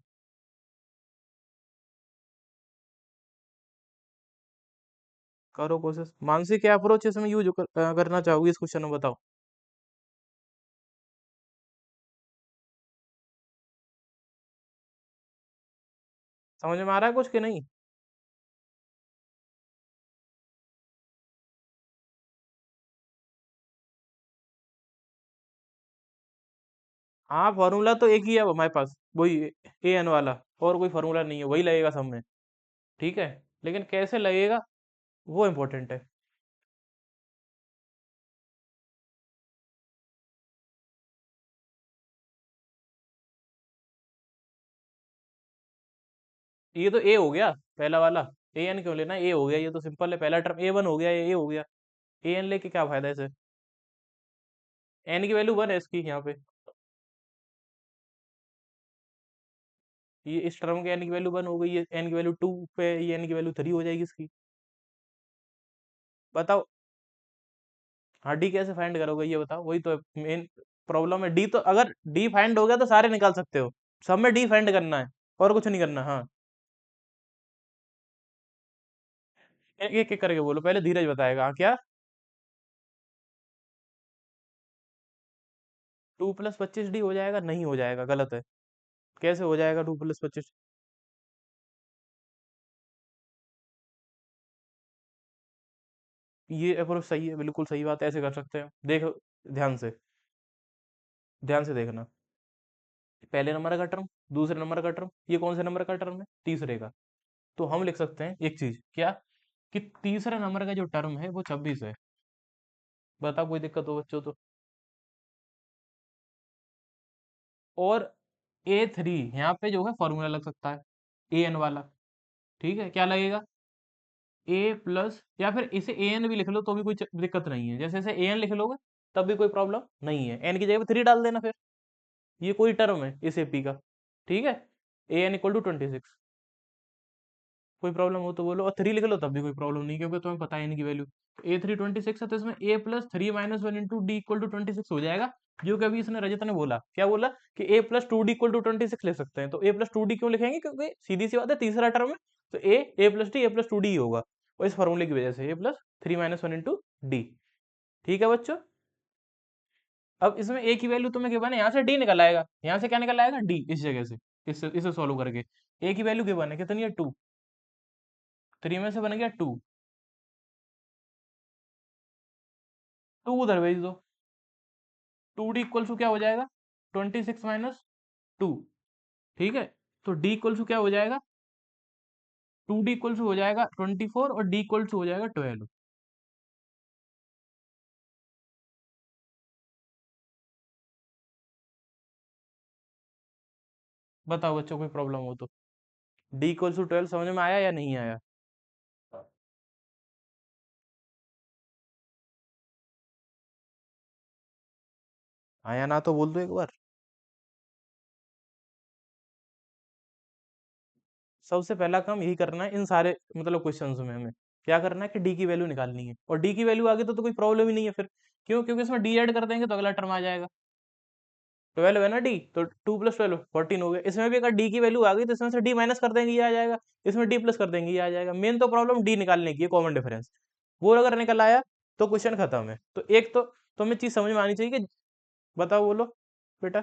करो कोशिश। मानसी, क्या अप्रोच इसमें यूज करना चाहोगी इस क्वेश्चन में, बताओ। समझ में आ रहा है कुछ कि नहीं? हाँ, फॉर्मूला तो एक ही है हमारे पास, वही ए एन वाला। और कोई फॉर्मूला नहीं है, वही लगेगा सब में। ठीक है, लेकिन कैसे लगेगा वो इम्पोर्टेंट है। ये तो ए हो गया पहला वाला। ए एन क्यों लेना, ए हो गया, ये तो सिंपल है, पहला टर्म ए वन हो गया, ये ए हो गया। ए एन लेके क्या फायदा है इसे। एन की वैल्यू वन है इसकी यहाँ पे। ये इस टर्म के एन की वैल्यू वन हो गई, ये एन की वैल्यू टू पे, ये एन की वैल्यू थ्री हो जाएगी इसकी। बताओ। हाँ, डी कैसे फाइंड करोगे ये बताओ, वही तो मेन प्रॉब्लम है। डी तो अगर डी फाइंड हो गया तो सारे निकाल सकते हो। सब में डी फाइंड करना है, और कुछ नहीं करना। हाँ, एक एक एक करके बोलो, पहले धीरज बताएगा। हाँ, क्या। टू प्लस पच्चीस डी हो जाएगा, नहीं हो जाएगा, गलत है। कैसे हो जाएगा टू प्लस पच्चीस। ये अप्रोच सही है, बिल्कुल सही बात है, ऐसे कर सकते हैं, देखो। ध्यान से, ध्यान से देखना। पहले नंबर का टर्म, दूसरे नंबर का टर्म, ये कौन से नंबर का टर्म है, तीसरे का। तो हम लिख सकते हैं एक चीज, क्या, कि तीसरे नंबर का जो टर्म है वो 26 है। बताओ, कोई दिक्कत हो बच्चों तो। और ए थ्री यहाँ पे जो है फॉर्मूला लग सकता है, ए एन वाला। ठीक है, क्या लगेगा, ए प्लस, या फिर इसे ए एन भी लिख लो तो भी कोई दिक्कत नहीं है, जैसे इसे ए एन लिख लोगे तब भी कोई प्रॉब्लम नहीं है, एन की जगह पे थ्री डाल देना फिर। ये कोई टर्म है इस एपी का। ठीक है, ए एन इक्वल टू 26। कोई प्रॉब्लम हो तो बोलो, और थ्री लिख लो तब भी कोई प्रॉब्लम नहीं, क्योंकि तुम्हें पता है इनकी वैल्यू। ए थ्री 26 है, तो इसमें a plus three minus one into d equal to 26 हो जाएगा। जो कि अभी इसने रजत ने बोला, क्या बोला, कि a plus two d equal to 26 ले सकते हैं। तो ए प्लस टू डी क्यों लिखेंगे, क्योंकि सीधी सी बात है, तीसरा टर्म है। तो a plus d, a plus two d होगा। और इस फॉर्मूले की वजह से a plus three minus one into d. ठीक है बच्चों। अब इसमें ए की वैल्यू तुम्हें गिवन है, यहाँ से डी निकल आएगा, यहाँ से क्या निकल आएगा, डी इस जगह से। इसे इसे सॉल्व करके ए की वैल्यू गिवन है कितनी है, टू। थ्री में से बन गया टू। टू उधर भेज दो। टू डी इक्वल टू क्या हो जाएगा, 26 माइनस टू। ठीक है, तो डी इक्वल टू क्या हो जाएगा, टू डी इक्वल टू हो जाएगा 24, और डी इक्वल टू हो जाएगा 12। बताओ बच्चों, कोई प्रॉब्लम हो तो। डी इक्वल टू 12 समझ में आया या नहीं आया। आया ना तो बोल दो एक बार। सबसे पहला काम यही करना है इन सारे मतलब क्वेश्चंस में हमें। क्या करना है कि डी की वैल्यू निकालनी है, और डी की वैल्यू आ गई तो कोई प्रॉब्लम ही नहीं है फिर। क्यों, क्योंकि इसमें डी ऐड कर देंगे तो अगला टर्म आ जाएगा। 12 है ना डी, तो 2 + 12 14 हो गया। इसमें भी अगर डी की वैल्यू आ गई तो इसमें से डी माइनस कर देंगे, ये आ जाएगा। इसमें डी प्लस कर देंगे, ये आ जाएगा। मेन तो प्रॉब्लम डी निकालने की है, कॉमन डिफरेंस। वो अगर निकल आया तो क्वेश्चन खत्म है। तो एक तो हमें चीज समझ में आनी चाहिए कि, बताओ बोलो बेटा।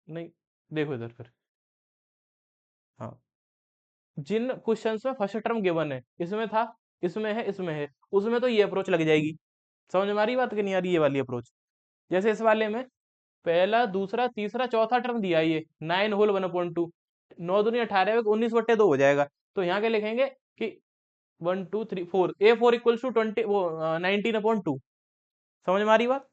नहीं, देखो इधर फिर। हाँ, जिन क्वेश्चंस में फर्स्ट टर्म गिवन है, इसमें था, इसमें है, इसमें है, उसमें तो ये अप्रोच लग जाएगी। समझ में आ रही बात कि नहीं आ रही, ये वाली अप्रोच। जैसे इस वाले में पहला, दूसरा, तीसरा, चौथा टर्म दिया है, ये 9 होल 1/2। 9 दूनी 18, 19/2 हो जाएगा। तो यहाँ क्या लिखेंगे कि 1 2 3 4, A4 इक्वल्स टू 20, वो 19/2। समझ में आ रही बात।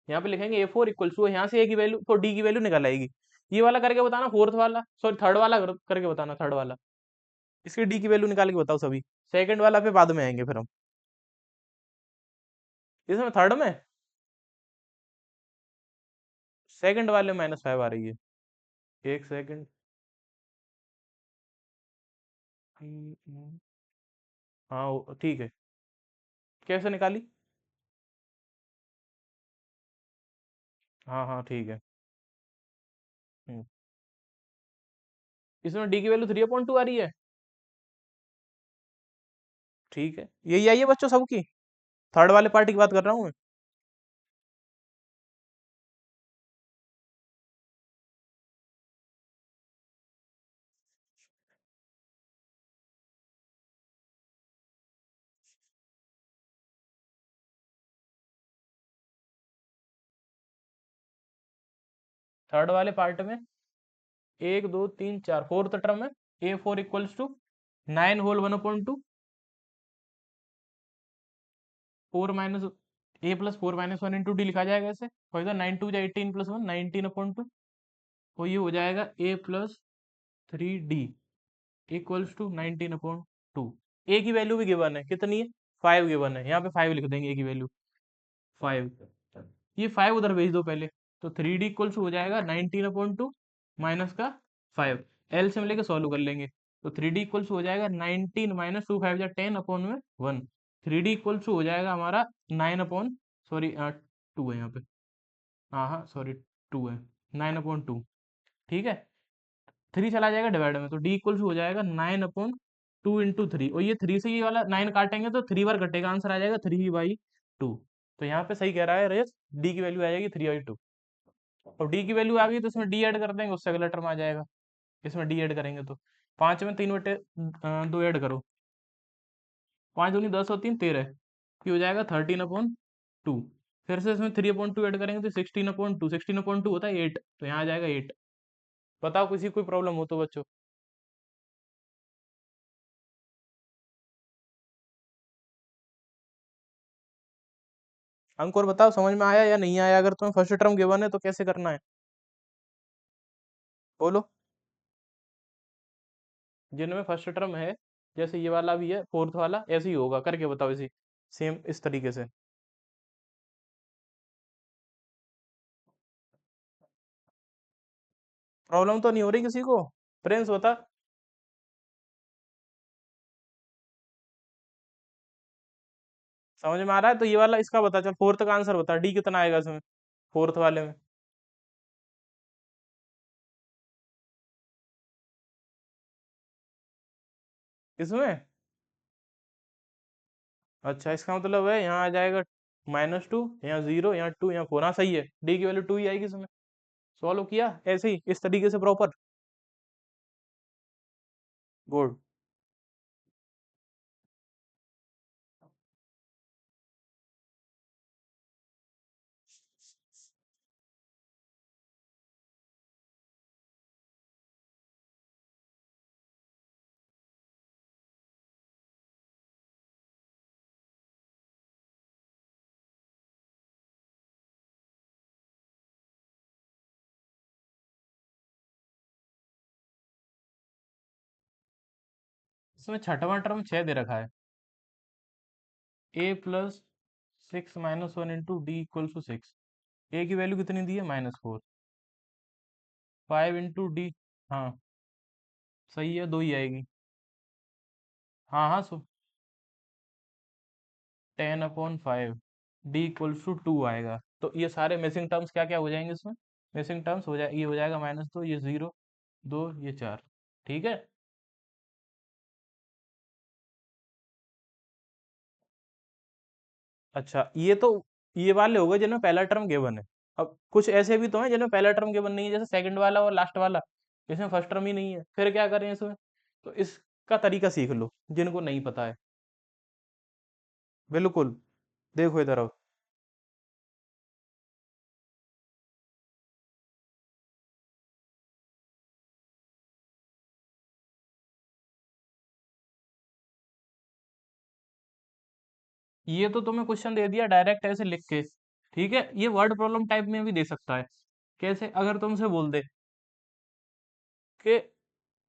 यहाँ पे लिखेंगे A4 इक्वल्स टू, यहाँ से ए की वैल्यू तो डी की वैल्यू निकल आएगी। ये वाला करके बताना, फोर्थ वाला, सॉरी थर्ड वाला करके बताना, थर्ड वाला। इसकी डी की वैल्यू निकाल के बताओ सभी। सेकंड वाला पे बाद में आएंगे फिर हम। इसमें थर्ड में सेकंड वाले -5 आ रही है। एक सेकंड। हाँ, ठीक है। कैसे निकाली। हाँ हाँ, ठीक है। हम्म, इसमें डी की वैल्यू 3/2 आ रही है। ठीक है, यही आई है बच्चों सबकी। थर्ड वाले पार्टी की बात कर रहा हूँ मैं। थर्ड वाले पार्ट में 1 2 3 4 फोर्थ टर्म है, A4 equals to 9 whole 1/2, 4 - A + 4 - 1 × D लिखा जाएगा ऐसे, और इधर 9 2 = 18 + 1 19/2, तो ये हो जाएगा A + 3D इक्वल्स टू 19/2। ए की वैल्यू भी गिवन है, कितनी है? 5 गिवन है, यहाँ पे 5 लिख देंगे ए की वैल्यू 5। ये 5 उधर भेज दो पहले, तो 3D इक्वल्स हो जाएगा 19/2 माइनस का 5। एलसीएम लेके सॉल्व कर लेंगे, तो 3D इक्वल्स हो जाएगा 19 - 2 5 10/1। 3D इक्वल्स हो जाएगा हमारा 9 सॉरी 2 है यहाँ पे, हाँ हाँ सॉरी 2 है, 9/2। ठीक है, 3 चला जाएगा डिवाइड में, तो डी इक्वल्स हो जाएगा 9/2 × 3, और ये 3 से ये वाला 9 काटेंगे तो 3 बार कटेगा, आंसर आ जाएगा 3/2। तो यहाँ पे सही कह रहा है रेस, डी की वैल्यू आ जाएगी 3/2। और डी की वैल्यू आ गई तो इसमें डी ऐड कर देंगे, उससे अगला टर्म आ जाएगा। इसमें डी ऐड करेंगे तो 5 में 3/2 ऐड करो, 5 दूनी 10 और 3 13, ये हो जाएगा 13/2। फिर से इसमें 3/2 ऐड करेंगे तो 16/2, 16/2 होता है 8, तो यहाँ आ जाएगा 8। बताओ किसी कोई प्रॉब्लम हो तो बच्चों। अंक और बताओ समझ में आया या नहीं आया? अगर तुम्हें फर्स्ट टर्म गिवन है तो कैसे करना है, बोलो। जिनमें फर्स्ट टर्म है, जैसे ये वाला भी है, फोर्थ वाला ऐसे ही होगा, करके बताओ इसी सेम इस तरीके से। प्रॉब्लम तो नहीं हो रही किसी को? प्रिंस बता। समझ में आ रहा है? तो ये वाला इसका बता, चल फोर्थ का आंसर बता, डी कितना आएगा इसमें, फोर्थ वाले में। इसमें अच्छा, इसका मतलब है यहाँ आ जाएगा -2, यहाँ 0, यहाँ 2, यहाँ 4। हाँ सही है, डी की वैल्यू 2 ही आएगी इसमें। सॉल्व किया ऐसे ही इस तरीके से प्रॉपर। गुड। इसमें छठवां टर्म 6 दे रखा है, A + 6 - 1 × D = 6। ए की वैल्यू कितनी दी है? -4। 5 × D, हाँ सही है, 2 ही आएगी। हाँ हाँ, 10/5, D = 2 आएगा। तो ये सारे मिसिंग टर्म्स क्या क्या हो जाएंगे इसमें? मिसिंग टर्म्स हो जाए, ये हो जाएगा -2, ये 0, 2, ये 4। ठीक है। अच्छा, ये वाले हो गए जिनमें पहला टर्म गिवन है। अब कुछ ऐसे भी तो हैं जिनमें पहला टर्म गिवन नहीं है, जैसे सेकंड वाला और लास्ट वाला, इसमें फर्स्ट टर्म ही नहीं है, फिर क्या करें इसमें? तो इसका तरीका सीख लो जिनको नहीं पता है। बिल्कुल, देखो इधर अब, ये तो तुम्हें क्वेश्चन दे दिया डायरेक्ट ऐसे लिख के। ठीक है, ये वर्ड प्रॉब्लम टाइप में भी दे सकता है। कैसे? अगर तुमसे बोल दे कि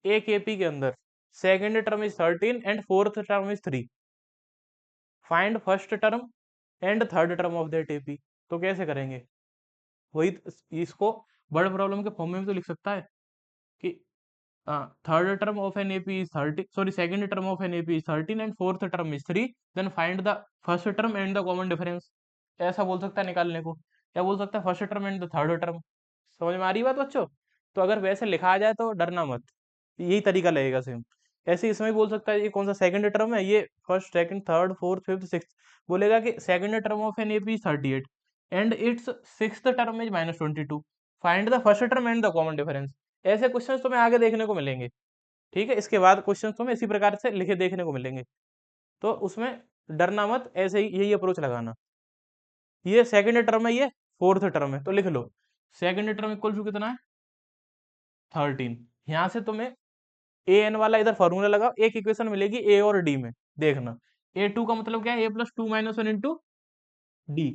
एक एपी के अंदर second term is 13 and fourth term is 3, find first term and third term of that AP, तो कैसे करेंगे? वही इसको वर्ड प्रॉब्लम के फॉर्म में भी तो लिख सकता है कि third term of an AP is 30, sorry second term of an AP is 13 and fourth term is 3, then find the first term and the common difference. ऐसा बोल सकता है निकालने को, या बोल सकता है first term and the third term. समझ में आ रही बात बच्चों? तो अगर वैसे लिखा आ जाए तो डरना मत, यही तरीका लगेगा सेम। ऐसे इसमें भी बोल सकता है ये कौन सा सेकंड टर्म है, ये first second third fourth fifth six, बोलेगा कि second term of an AP is 38 and it's sixth term is -22, find the first term and the common difference. ऐसे क्वेश्चंस तुम्हें आगे देखने को मिलेंगे। ठीक है, इसके बाद क्वेश्चंस तुम्हें इसी प्रकार से लिखे देखने को मिलेंगे, तो उसमें डरना मत, ऐसे ही यही अप्रोच लगाना। ये सेकंड टर्म है, ये फोर्थ टर्म है, तो लिख लो सेकंड टर्म इक्वल टू कितना है? 13। यहां से तुम्हें ए एन वाला इधर फॉर्मूला लगाओ, एक इक्वेशन मिलेगी ए और डी में। देखना, ए टू का मतलब क्या है? A plus two minus one into d.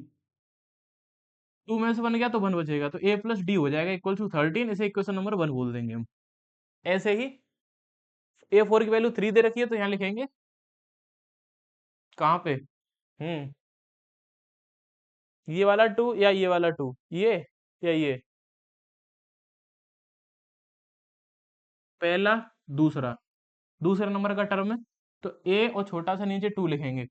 Two में से बन गया तो वन बचेगा, तो ए प्लस डी हो जाएगा इक्वल टू 13। इसे इक्वेशन नंबर वन बोल देंगे हम। ऐसे ही ए फोर की वैल्यू थ्री दे रखी है, तो यहाँ लिखेंगे कहाँ पे? ये वाला टू या ये वाला टू, ये या ये? पहला, दूसरा, दूसरा नंबर का टर्म है, तो ए और छोटा सा नीचे टू लिखेंगे।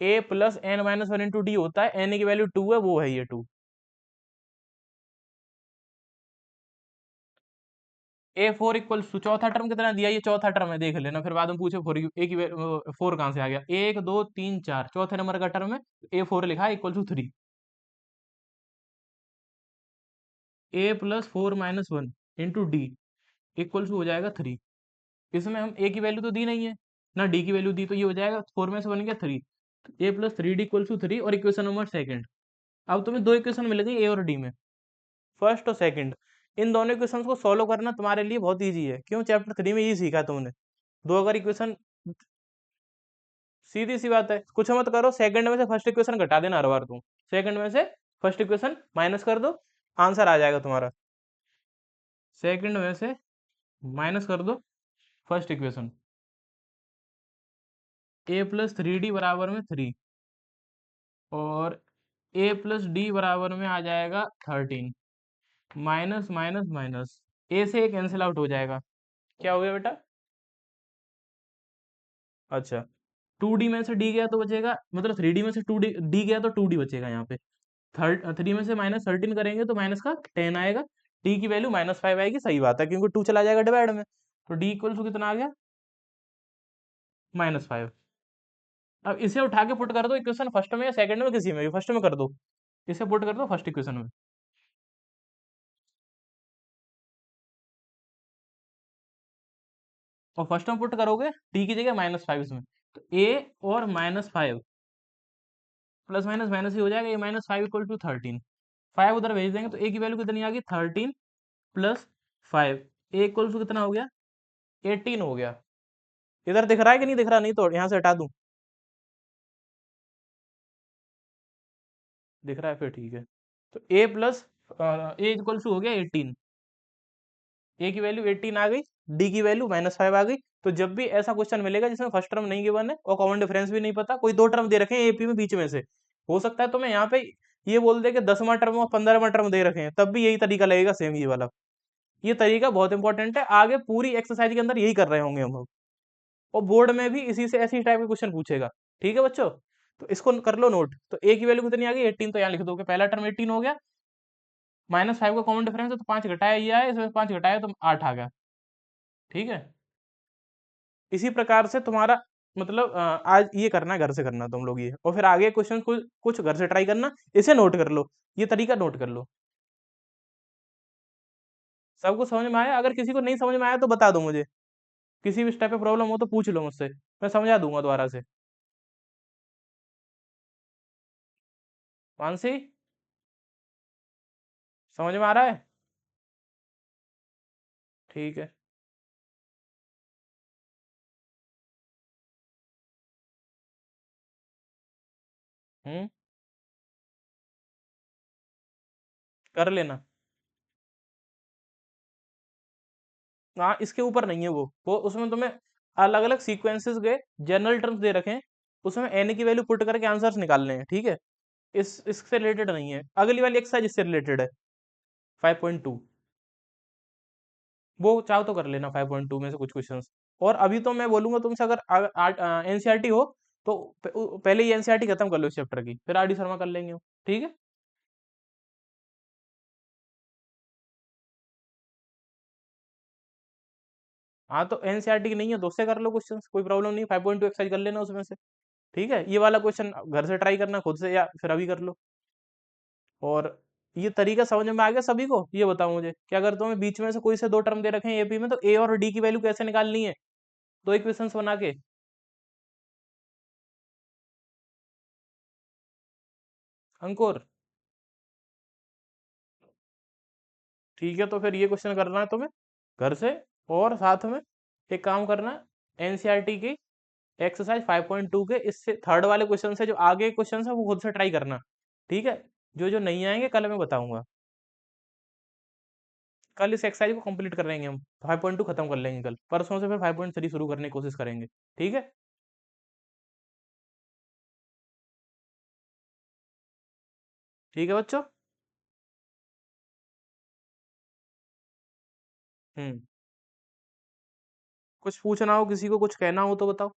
A plus n minus one into d होता है, एन की वैल्यू टू है, वो है ये two. A four equal to चौथा टर्म कितना दिया? ये चौथा टर्म है, देख लेना, फिर बाद में पूछे फोर ए की फोर कहाँ से आ गया? एक दो तीन चार, चौथे नंबर का टर्म है, ए फोर लिखा है equal to three. A plus four minus one into d equal to हो जाएगा थ्री। इसमें हम ए की वैल्यू तो दी नहीं है ना, डी की वैल्यू दी, तो ये हो जाएगा फोर में से बन गया three. A plus three d equal to three, और इक्वेशन नंबर सेकंड। अब तुम्हें दो इक्वेशन मिल गई ए और डी में, फर्स्ट और सेकंड। इन दोनों इक्वेशंस को सॉल्व करना तुम्हारे लिए बहुत इजी है। क्यों? चैप्टर थ्री में ये सीखा तुमने। दो अगर इक्वेशन, सीधी सी बात है, कुछ मत करो, सेकंड में से फर्स्ट इक्वेशन घटा देना हर बार तुम। सेकंड में से फर्स्ट इक्वेशन माइनस कर दो, आंसर आ जाएगा तुम्हारा। सेकंड में से माइनस कर दो फर्स्ट इक्वेशन, ए प्लस थ्री डी बराबर में थ्री, और ए प्लस डी बराबर में आ जाएगा 13। माइनस माइनस माइनस, ए से एक कैंसिल आउट हो जाएगा। क्या हो गया बेटा? अच्छा, टू डी में से डी गया तो बचेगा, मतलब थ्री डी में से टू डी डी गया तो टू डी बचेगा यहाँ पे। थर्ड थ्री में से माइनस थर्टीन करेंगे तो माइनस का टेन आएगा। डी की वैल्यू माइनस फाइव आएगी, सही बात है, क्योंकि टू चला जाएगा डिवाइड में। तो डी इक्वल टू कितना आ गया? Minus five. अब इसे उठा के पुट कर दो इक्वेशन फर्स्ट में या सेकंड में, किसी में भी, फर्स्ट में कर दो। इसे पुट कर दो फर्स्ट इक्वेशन में। और फर्स्ट में पुट करोगे डी की जगह माइनस फाइव इसमें, तो ए और minus five, plus minus minus ही हो जाएगा, a minus five equal to 13। Five उधर भेज देंगे तो ए की वैल्यू कितनी आ गई? 13 plus five, a equal to कितना हो गया? 18 हो गया। इधर दिख रहा है कि नहीं दिख रहा? नहीं तो यहाँ से हटा दूं। दिख रहा है, फिर ठीक है। तो a plus A equal to हो गया 18। ए की वैल्यू 18 आ गई, डी की वैल्यू माइनस फाइव आ गई। तो जब भी ऐसा क्वेश्चन मिलेगा जिसमें फर्स्ट टर्म नहीं गिवन है और कॉमन डिफरेंस भी नहीं पता, कोई दो टर्म दे रखे हैं एपी में बीच में से, हो सकता है तुम्हें यहाँ पे ये बोल दे कि 10वां टर्म और 15वां टर्म दे रखे हैं, तब भी यही तरीका लगेगा, सेम ये वाला। ये तरीका बहुत इंपॉर्टेंट है, आगे पूरी एक्सरसाइज के अंदर यही कर रहे होंगे हम लोग, और बोर्ड में भी इसी से ऐसी टाइप के क्वेश्चन पूछेगा। ठीक है बच्चों, तो इसको कर लो नोट। तो ए की वैल्यू कितनी आ गई? 18, तो यहाँ लिख दो कि पहला टर्म 18 हो गया, माइनस फाइव का कॉमन डिफरेंस है तो पांच घटाया ये आया, इसमें पांच घटाया तो आठ आ गया। ठीक है, इसी प्रकार से तुम्हारा मतलब आज ये करना है, घर से करना तुम लोग ये, और फिर आगे क्वेश्चन कुछ कुछ घर से ट्राई करना। इसे नोट कर लो, ये तरीका नोट कर लो। सबको समझ में आया? अगर किसी को नहीं समझ में आया तो बता दो मुझे, किसी भी स्टेप पे प्रॉब्लम हो तो पूछ लो मुझसे, मैं समझा दूंगा दोबारा से। मानसी, समझ में आ रहा है? ठीक है। हम्म, कर लेना। हाँ, इसके ऊपर नहीं है वो उसमें तुम्हें अलग अलग सीक्वेंसेस के जनरल टर्म्स दे रखे हैं, उसमें एन की वैल्यू पुट करके आंसर्स निकालने हैं। ठीक है, इस इससे रिलेटेड नहीं है। अगली वाली एक्सरसाइज इससे रिलेटेड है, 5.2। वो चाहो तो कर लेना 5.2 में से कुछ क्वेश्चंस। और अभी तो मैं बोलूंगा तुमसे, अगर एनसीईआरटी हो तो पहले ही एनसीईआरटी खत्म कर लो इस चैप्टर की, फिर आर डी शर्मा कर लेंगे हम। ठीक है। हाँ, तो एनसीईआरटी की नहीं है तो उससे कर लो क्वेश्चन, कोई प्रॉब्लम नहीं, 5.2 एक्सरसाइज कर लेना उसमें से। ठीक है, ये वाला क्वेश्चन घर से ट्राई करना खुद से, या फिर अभी कर लो। और ये तरीका समझ में आ गया सभी को? ये बताओ मुझे कि अगर तुम्हें बीच में से कोई से दो टर्म दे रखे हैं एपी में, तो ए और डी की वैल्यू कैसे निकालनी है, दो इक्वेशंस बना के। अंकुर, ठीक है, तो फिर ये क्वेश्चन करना है तुम्हें घर से, और साथ में एक काम करना है, एनसीईआरटी की एक्सरसाइज 5.2 के इससे थर्ड वाले क्वेश्चन से जो आगे क्वेश्चन है वो खुद से ट्राई करना। ठीक है, जो जो नहीं आएंगे कल मैं बताऊंगा। कल इस एक्सरसाइज को कंप्लीट कर लेंगे हम, 5.2 खत्म कर लेंगे कल, परसों से फिर 5.3 शुरू करने की कोशिश करेंगे। ठीक है। ठीक है बच्चों। हम्म। कुछ पूछना हो, किसी को कुछ कहना हो तो बताओ।